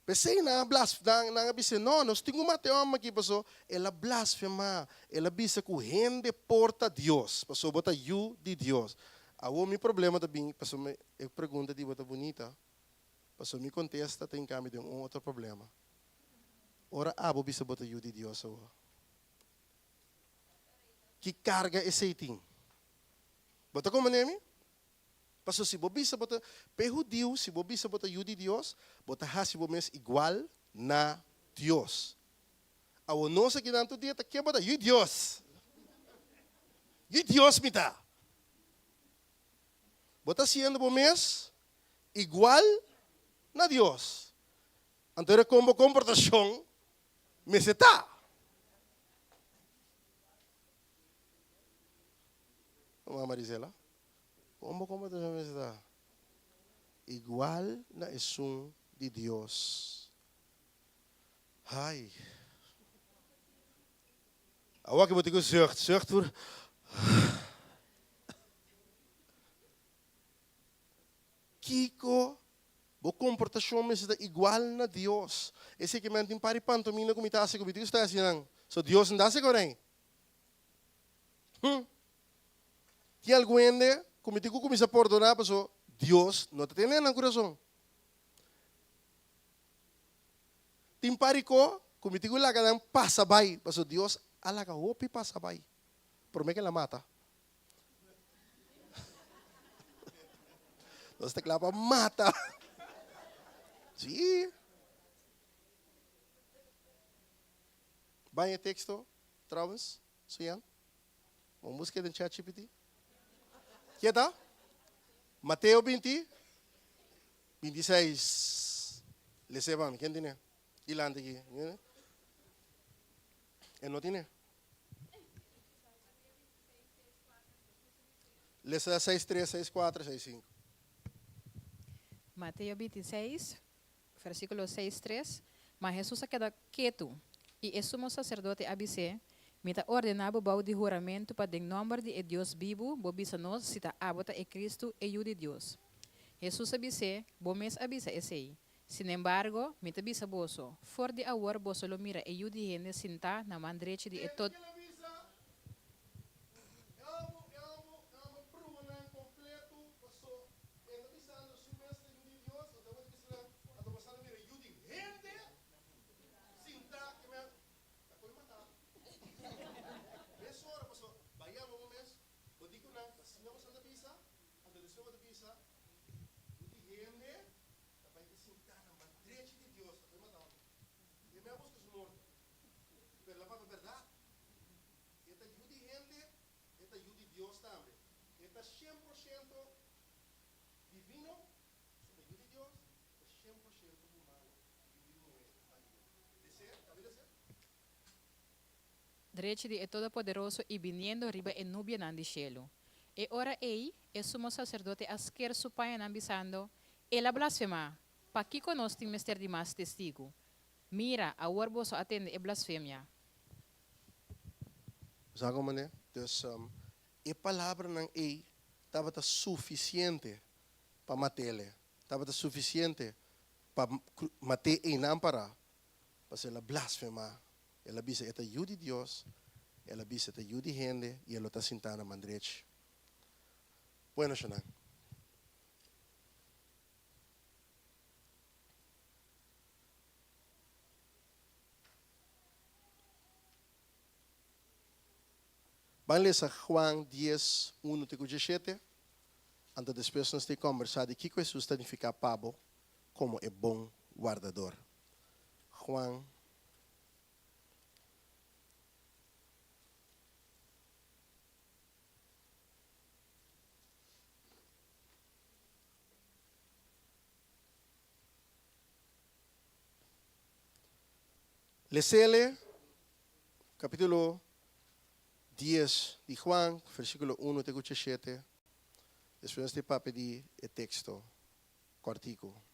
Pensei na blasfema, na abisa não, nós temos uma teoma aqui, paso, ela blasfema, ela abisa que rende porta Deus, paso bota you de Deus. O meu problema também, paso me pergunta de bota bonita. Pastor me contesta, tem kami de outro problema. Ora, abo bisa bota you de Deus. Que carga esse ting. Bota como nome? Pastor, se bobisa bota, perjudiu, se bobisa bota you de Deus, bota hasi bomes igual na Deus. Awo nossa que nanto dia, tá que bota you Deus. You Deus me dá. Bota sendo bomes igual na Deus. Então, como comportação, me se está. Vamos, Marisela. Como comportação me se está? Igual na esum de Deus. Ai. Agora que eu vou ter que zucht por... Kiko, o comportação é igual na Deus. Esse que mantém para pantomina como está como está assim, so Deus não dá se corém. Que algo ende, como digo como se perdonar, so Deus não te tem no coração. Tim parico, como digo lá que passa vai, so Deus alaga hopi passa vai. Por que ela mata. Nós te clava mata. Sim. Vai em texto, trouwens, Suyan. Vamos buscar no chat GPT. Que tá? Mateo 20, 26. Lesevam, quem tem? Hilanda aqui. E não tem? Lesa 6:3, 6:4, 6:5. Mateo 26, versículo 6:3. Mas Jesus se queda quieto e o sumo sacerdote abise, mita ordenava bau de juramento para em nome de Deus vivo, bobisa nos cita abota e Cristo e de Deus. Jesus abise, bomes abisa esse. Sin embargo, mita bisa boso, for de awar boso lo mira e de gente sinta na mandreche de etot. Dios también. Está 100% divino, sobre de Dios, es 100% humano. Direito de Todo-Poderoso e viniendo riba en nubia nan di cielo. E ora ei, e sumo sacerdote asquer su pai ambisando, e la blasfema, pa que conostin mester di mas testigo. Mira, a warboso atende e blasfemia. Sabe como é? Então, a palavra não é estava suficiente para matá-lo, estava suficiente para matar e não para ela blasfemar. Ela disse que é de Deus, ela disse que é de gente e ela está sentada na mandreche. Bueno, Shannon. Vamos ler Juan 10, 1-17. Antes depois nós temos conversado de que Jesus significa Pablo como é bom guardador. Juan Lesele capítulo 10 de Juan, versículo 1 até 7. Después de papi di el texto, cortico.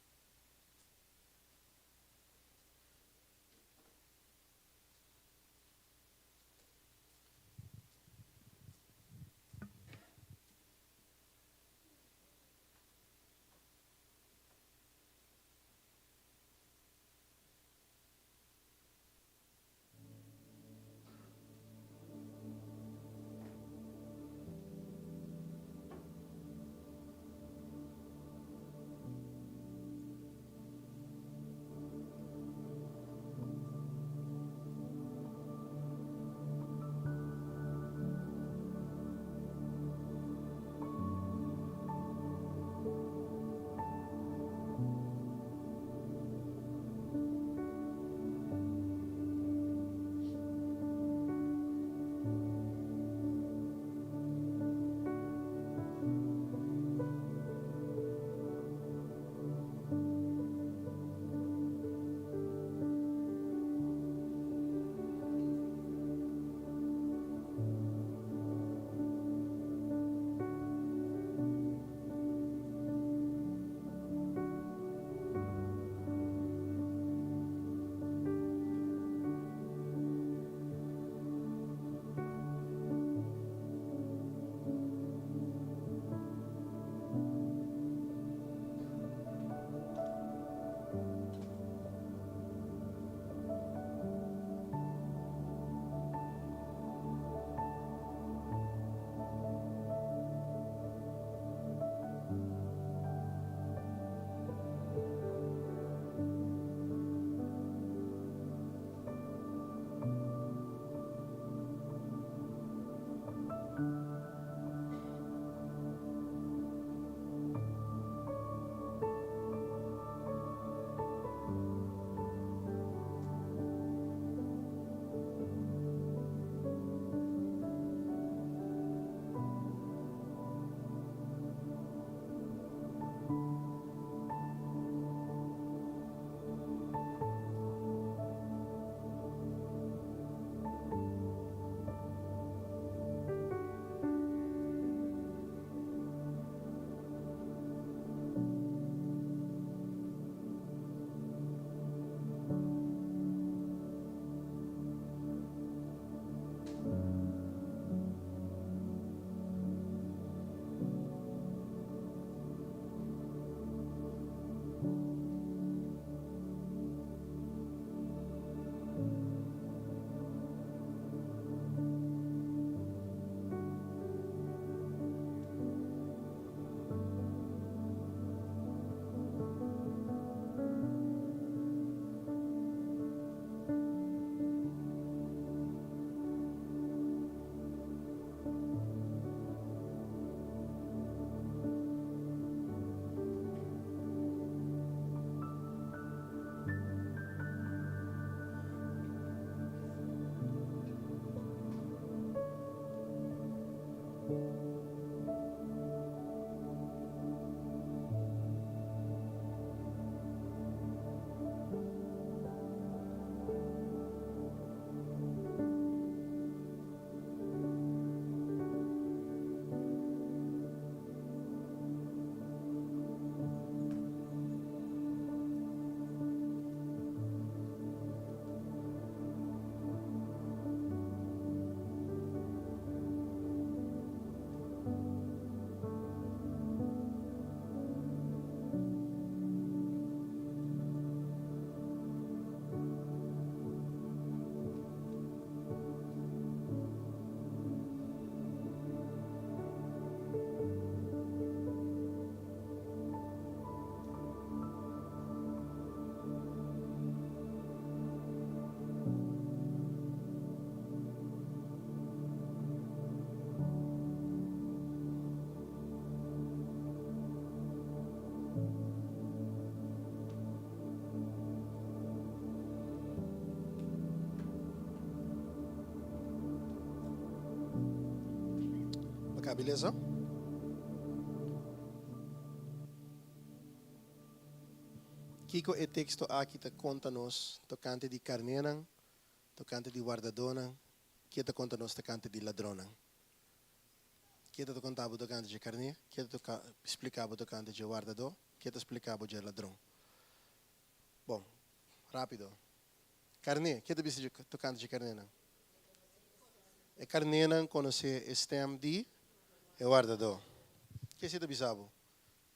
Tá, beleza? Kiko e texto aqui te conta-nos tocante de carneira, tocante de guardadona, que te conta nós canta de ladrona. Que te contava do canta de carne, que te explicava do canta de guardador, que te explicava de ladrão. Bom, rápido. Carne, que te disse do canta de carne não? É carne não conhece estem de guardador. Que se te bisabo?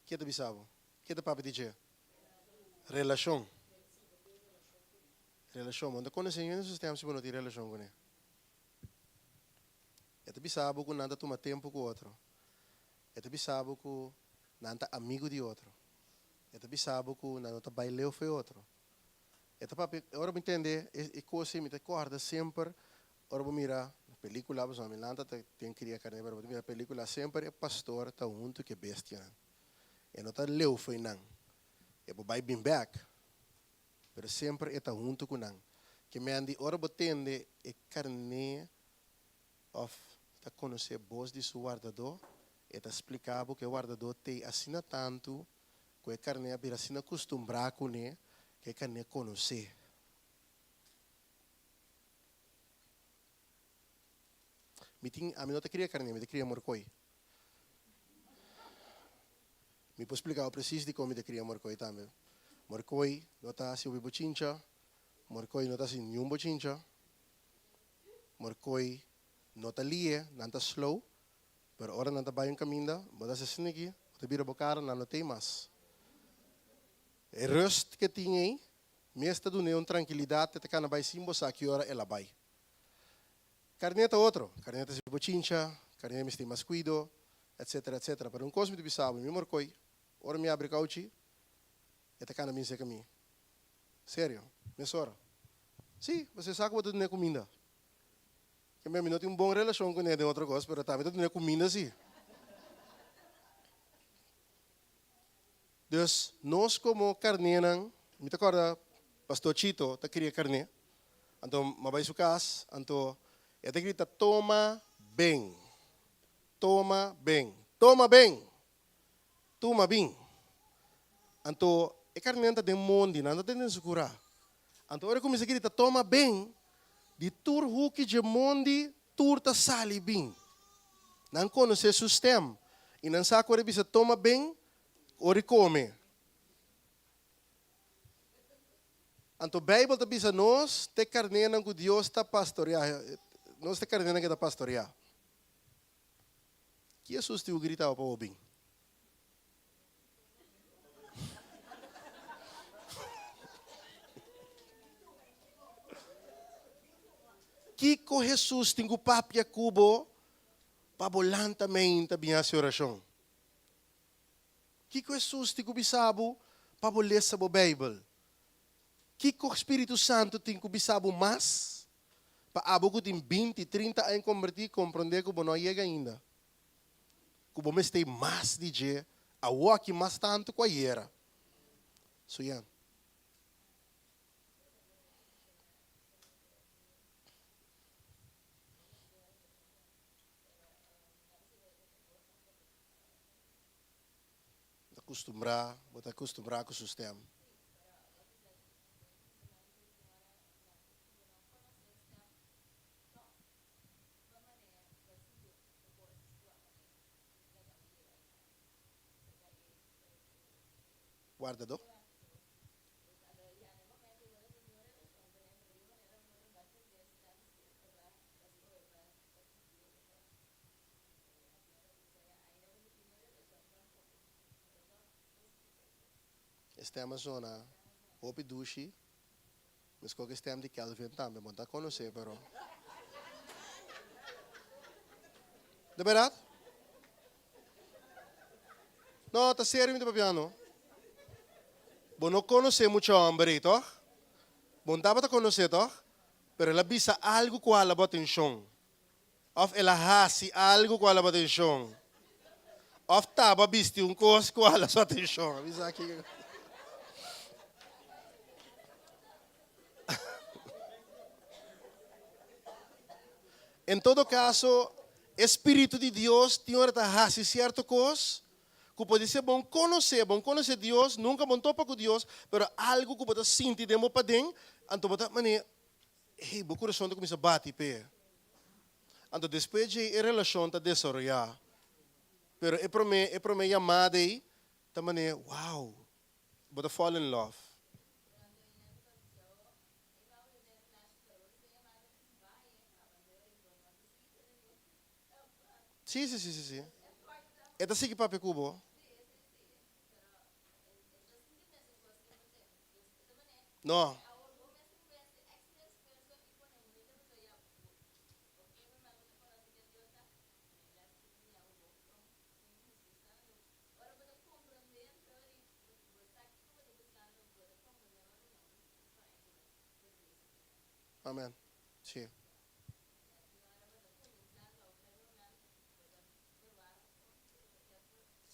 Que te bisabo? Que te papo dizer? Relação. Relação. Onde conhecemos os tempos se não tem relação com ele. É te bisabo que nada toma tempo com o outro. É te bisabo que nada amigo de outro. É te bisabo que nada baileu foi outro. É te papo, agora me entender, e coisa me te acorda sempre, agora mira película, mas me nada tem que criar carne, mas mira película sempre é pastor tá junto que bestia. E não tá leu foi não. É vai bem back. Pero sempre está junto com não. Que me andi ora botende é carne of tá conhecer voz de seu guardador e tá explicava que o guardador tem assina tanto que a carne a vir assina acostumbrar com ele que a carne conhecer. A mim não te cria carne, me te cria morcoi. Me pode explicar preciso de como me te cria morcoi também. Morcoi não está assim o bochincha, morcoi não está assim nenhum bochincha, morcoi não está lie, não está slow, mas agora não está bem caminho, mas está assim aqui, está vira bocara, não tem mais. É rust que tinha aí, mesmo do neon tranquilidade, te cana vai sim, você que hora ela vai. Carneta outro, carneta se bochincha, carneta me tem mais cuido, etc, etc. Para coisa me bisabo, me morcoi, ora me abre cauchi. E cana me seca mim. Sério? Me sora? Sim, você sabe que eu não é comida. Que mesmo não tem uma boa relação com ele de outra coisa, mas também não é comida sim. Dus, nós como carnenan, me acorda, pastor Chito, tá queria carne. Então, mabai su casa, então, ele grita, toma bem. Toma bem. Toma bem. Toma bem. Então, e carne não tem mundo, não tem segura. Então, agora começa a gritar, toma bem, de tur huki de mundo, tur ta sali bem. Não conhece o sistema. E não sabe quando ele toma bem, ora come. Então, a Bíblia está dizendo, nós, te carne não que Deus está pastoreando. Nós te carne não que está pastoreando. Que Jesus te gritava para o bem? Kiko Jesus tingu papia kubo pabolantamente binha a oração. Kiko Jesus tingu bisabo pabolesa bo Bible. Kiko Espírito Santo tingu bisabo mas pa abo ko tin 20, 30 anos convertir compreender que não chega ainda. Que bom tem mais de je a walk mais tanto com a era. So yan. Acostumar com o sistema. Guardador? Estamos zona hopi dushi, mas qualquer estem de Calvin também, não está conhecer, pero. De verdade? Não, está sério, meu papiano. Bom, não conhece muito homem, toh? Bom, dá para conhecer, toh? Pero ela bisa algo com ela bota em chão. Of ela hasi algo com ela bota em chão. Of tava bisti coisa com ela só tem chão. Bisa aqui. Em todo caso, Espírito de Deus tem hora de fazer certa coisa, que pode ser bom conhecer Deus, nunca bom topa com Deus, mas algo que pode sentir dentro para dentro, então pode maneira, hey, o coração começa a bater, pé. Então, depois de a relação está desarrollar. Pero é para mim chamada aí, também, wow, but fall in love. Sim. É assim que papai cubo. Não. Amém. Sim.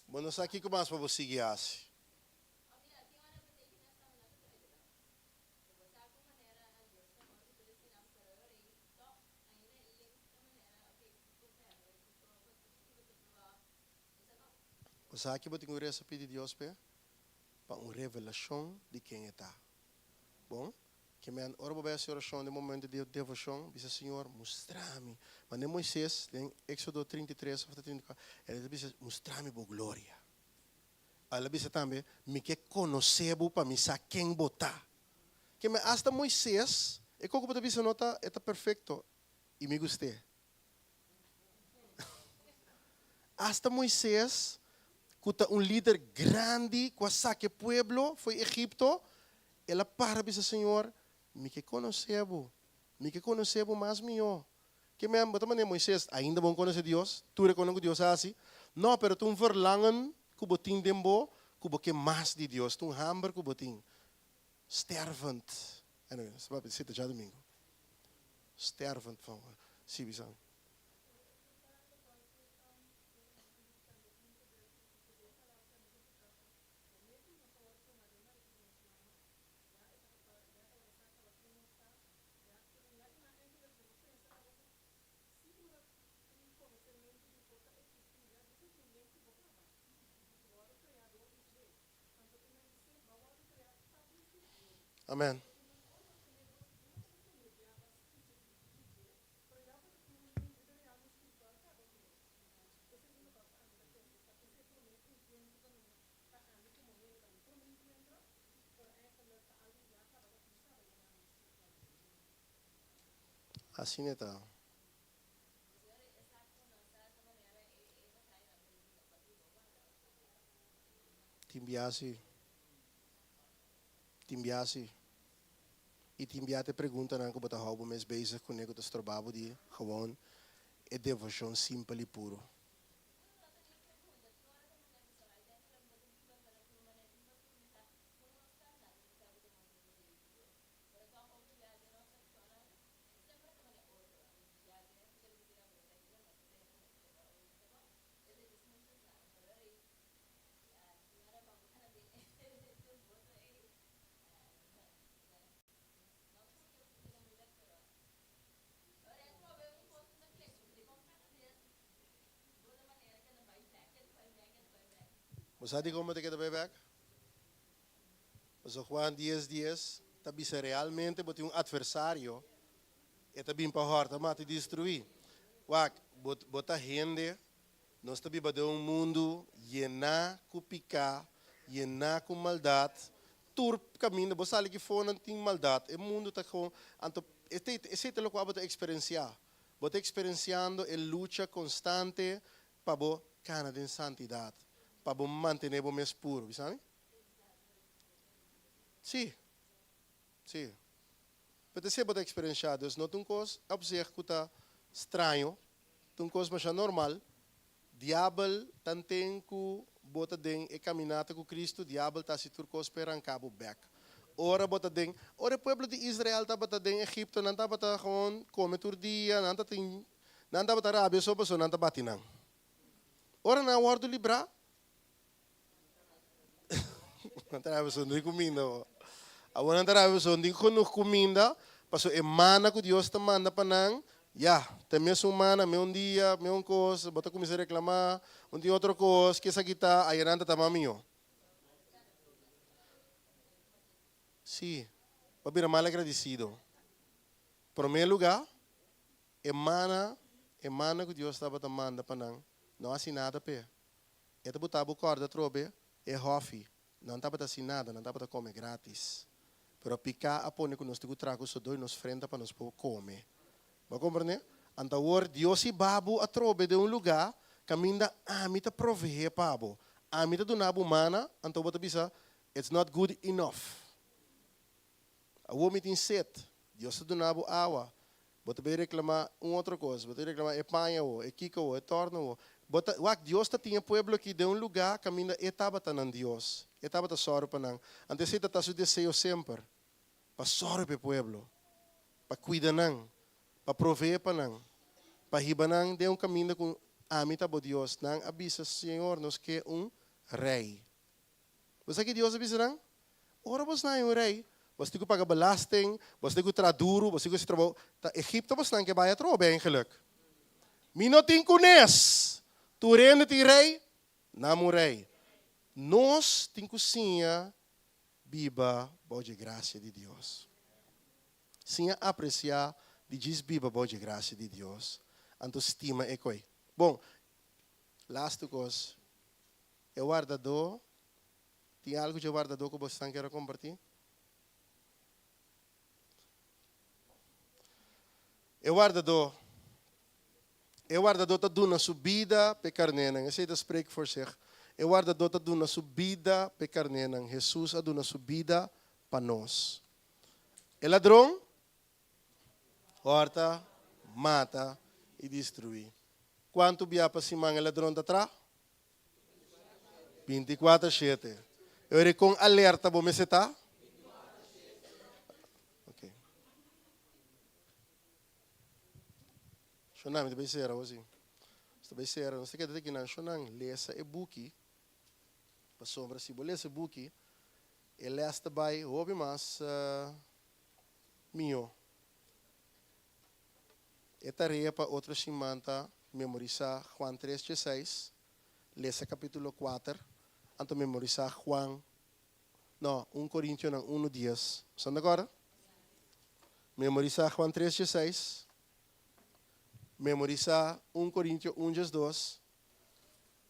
Bueno, aqui que mais para você guiar. Você aqui vai ter que receber de Deus para uma revelação de quem está. Bom? Que men ora vai ser oração de momento de devoção, diz Senhor, mostra-me. Mas nem Moisés, em Éxodo 33, 34, ele diz, mostra-me a glória. Ela diz também, me que conhecebo para me saber quem botar. Que me hasta Moisés, e como você diz, nota, está perfeito. E me gostei. Hasta Moisés, que um líder grande, que saque pueblo, foi Egipto, ela para diz Senhor, me que conhecebo mais melhor. Que me amo também Moisés, ainda bom conhecer Deus, tu reconhece Deus assim. Não, pero tu verlangen, que botin dembo, que boque mais de Deus, tu hamber que botin. Stervend. Anyway, sabe, cita já domingo. Stervend van, sim, bisang. Amém. Assim está. Timbiasi. E Timbia te pergunta na como tá houve mes bezig com nego dos trabalho de gewoon é devoção simples e puro. Você sabe como te queda bebek? Você Juan 10, tabi se realmente bote adversário e tabi para horta mate destruir. Wak, bota gente, nós tabi bade mundo llena com picar, llena com maldade, tur caminho, você sabe que for não tem maldade, o mundo está com, anto, esse é o que você experienciar, você experienciando a luta constante para você canar em santidade. Para manter o mais puro, sabe? Sim. Mas se você experienciar Deus, não tem uma coisa que está estranho, tem uma coisa mais normal. Diabo tem que botar dentro e caminhar com Cristo, diabo está se turco esperando cabo back. Ora botar dentro, ora o povo de Israel está botar dentro Egipto, não está botar com come todo dia, não está botar Arábia, só pessoa não está batendo. Ora na hora do livrar. Não terá pessoa de comida. Agora não terá pessoa de comida. Passo emana que Deus te manda para nang. Ya, tem semana, um dia, uma coisa, bota começar a reclamar, dia outra coisa, que essa guitarra, aí não está maminho. Sim, para vir mal agradecido. Em primeiro lugar, emana e mana que Deus estava manda para não assinada pé. Eta botava corda trobe e hofi. Não estava assinada, não estava comer grátis. Pero picar a pone que nós temos trago só dois nos frente para nós comer. Vai compreender? Então, Deus e babu a trobe de lugar, caminha a mita prover pabo. A mita do nabu mana, então bota bisa, it's not good enough. A homem tem sete. Deus do nabu awa. Bota bem reclamar outra coisa. Bota reclamar é panha ou é kika ou é torna ou. Bota, Deus tinha pueblo que de lugar, caminha etapa tanan Deus. Etapa ta soro panang. Antes se ta su desejo sempre. Pa soro pe pueblo. Pa cuida nang. Pa prover panang. Pa hibanang de caminho com amita bo Deus. Nang abisa Senhor nos que rei. Você que Deus avisa nang? Ora vos na rei. Você tem que pagar belasting. Você tem que traduro. Você tem que trabalhar. Egipto vos nang que vai atrobe eigenlijk. Mino tin kunes. Tu reino ti rei, namu rei. Nós tem cozinha, biba, boa de graça de Deus. Sim, apreciar de diz biba, boa de graça de Deus. Anto estima e coi. Bom, last coisa. Eu guardador. Tem algo de guardador que você quer compartilhar? Eu guardador. Eu guardador está dando subida para carnena. Eu sei que spreek voor zich. Eu guardador está dando subida para carnena. Jesus está dando subida para nós. O ladrão horta, mata e destrui. Quanto bia para cima o ladrão está atrás? 24/7. Eu irei com alerta, vou me setar? Ok. Shonang, também será assim. Também será. Não sei o que é que não. Shonang, lesa e buki. Passou para si, lesa e buki. E lesta by, houve mais minho. E tarefa para outra semana, memorizar Juan 3:6. Lesa capítulo 4. Anto memorizar Juan. Não, 1 Coríntios 1:10. Estão de acordo? Memorizar Juan 3:6. Memorizar 1 Coríntios 1:2,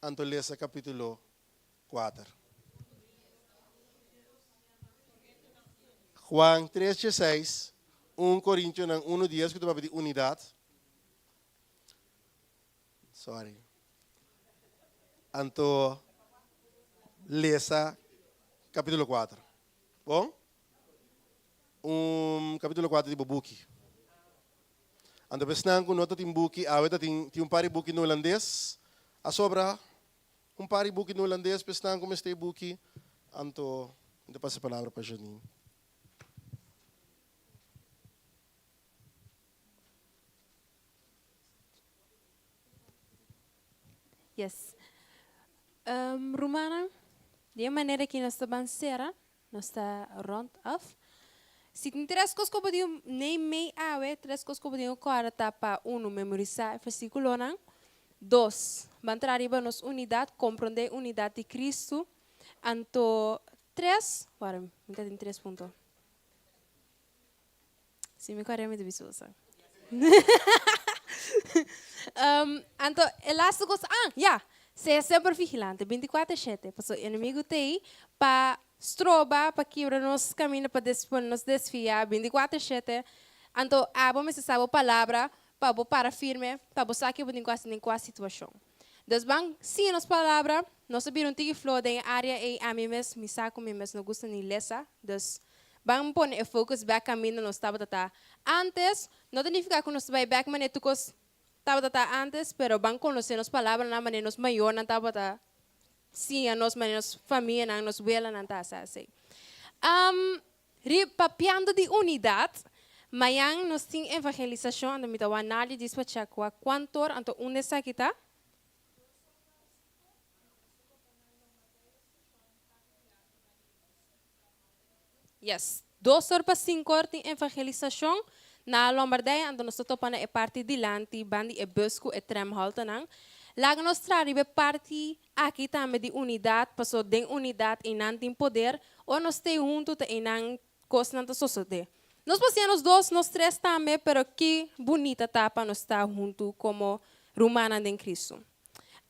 anto lesa capítulo 4. Juan 3:6, 1 Coríntios 1:10, que tu vai pedir unidade. Sorry. Anto lesa capítulo 4. Bom? Capítulo 4 de Bubuki. Ando pesnang ko nota timbuki, awet ting pari buki no holandês, a sobra pari buki no holandês, pesnang ko meste buki, anto ainda passa a palavra para Janine. Yes. Romana, de maneira que nós estamos será, nós está rond af. Se tem três coisas que eu podia nem meio awe, três coisas que eu podia cortar para memorizar versículo não. 2, manter arriba nos unidade, compreender unidade de Cristo. Anto 3, agora me tem 3 pontos. Se me corre me devisosa. Anto elástico coisa, seja sempre vigilante, 24/7. Passou inimigo tem para stroba para quebrar nos caminhos para nos desfiar 24/7. Então, vamos saber a palavra para firme, para buscar que em qualquer situação. Então, bang, sim, nas palavras, nós sabemos que flow da área e a mim mesmo, me saco mim mesmo, não gosta nem lesa. Então, bang pôr o foco back caminho nós estava tata. Antes, não significa que nós vai back maneira que estava tata antes, pero bang conhecer nas palavras na maneira nos maior não estava tata. Sim, a nós, mas família, não nos vela, não está assim. Papiando de unidade, mas nós temos evangelização, então me dá uma análise de despachar quanto então onde está aqui tá? Yes, 2 horas para 5 horas tem evangelização na Lombardia, então nós estamos na parte de lante, bandi e busco e trem halta não. Laga nos trazer parte aqui também de unidade, passou de unidade e não tem poder, ou nós temos junto e não coisa não sociedade. Nós passamos dois, nós três também, pero que bonita tapa nós está junto como romana em Cristo.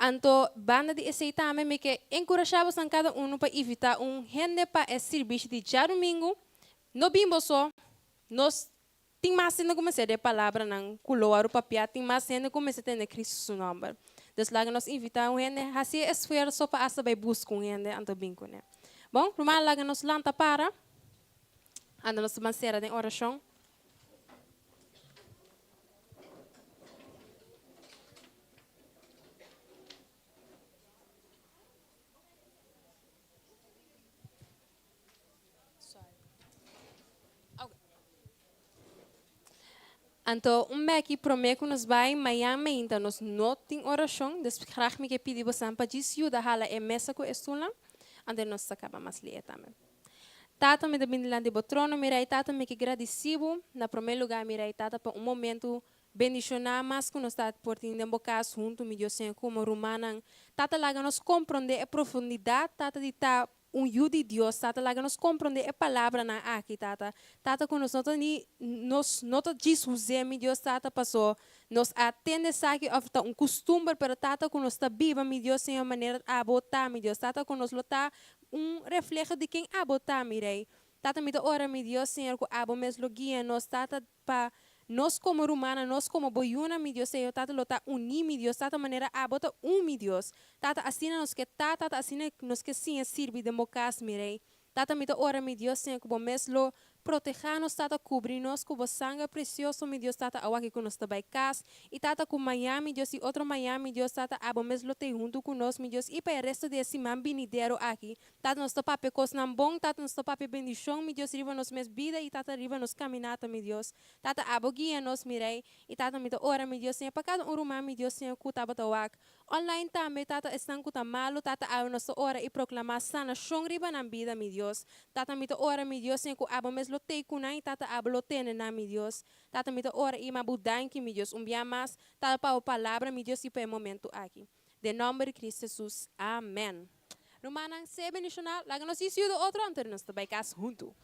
Então, banda de esse também me que encorajamos a cada para evitar gente para serviço de dia domingo. No bimbo só, nós tem mais gente começar a palavra não color o papel, tem mais gente começar a ter Cristo seu nome. Então, lá nós invitamos gente, assim esforço para saber buscar gente anto bingo né. Bom, romana lá nós lanta para anda nós mancera de oração. Então, mês promete que nos vai Miami, então nós não tem oração, desgraçadamente me que pedir você para dizer da hala é mesa com estula, então nós acaba mais ler também. Tata me debendo lá de botrono, mirai tata me que agradecido, na primeiro lugar mirai tata para momento bendicionar mais que nós está por ter bocados junto, me Deus como romana, tata lá nos compreender a profundidade, tata de tá de Deus, tata lá nos compreender a palavra na aqui, tata com nós não Jesus meu Deus, tata passou, nos atende aqui of costume, pero tata com nós está viva, meu Deus, sem a maneira a botar, meu Deus, tata com nós tá reflexo de quem a botar, mirei, tata me dá ora, meu Deus, Senhor, que abo mesmo guia, nós tata para nós como romana, nós como boiuna, meu Deus, Senhor, tata lo tá unir, meu Deus, tata maneira a botar meu Deus, tata assim nos que tata assim nos que sim sirve de mocas, mirei, tata me dá ora, meu Deus, Senhor, que bom mesmo proteger-nos, tata cobrir-nos com o sangue precioso, meu Deus, tata awaki com nós também cas, e tata com Miami, Deus, e outro Miami, Deus, tata abo mesmo te junto com nós, meu Deus, e para o resto desse vinidero aqui, tata nos topa pecos nam bom, tata nos topa bendição, meu Deus, riba nos mes vida, e tata riba nos caminata, meu Deus, tata abo guia-nos, mirei, e tata me dá ora, meu Deus, Senhor, para cada rumah, meu Deus, Senhor, kutaba tawak, online também, tata estão kuta malo, tata abo nos ora e proclamar sana, shong riba nam vida, meu Deus, tata me dá ora, meu Deus, Senhor, abo mesmo te kunai tata ablotene na mi Dios tata mita ora e mabudanki mi Dios dia mais tata pa palavra mi Dios e pa momento aqui de nome de Cristo Jesus amém. Romanang 7 nacional laga nos isiu do outro antes nós também cas junto.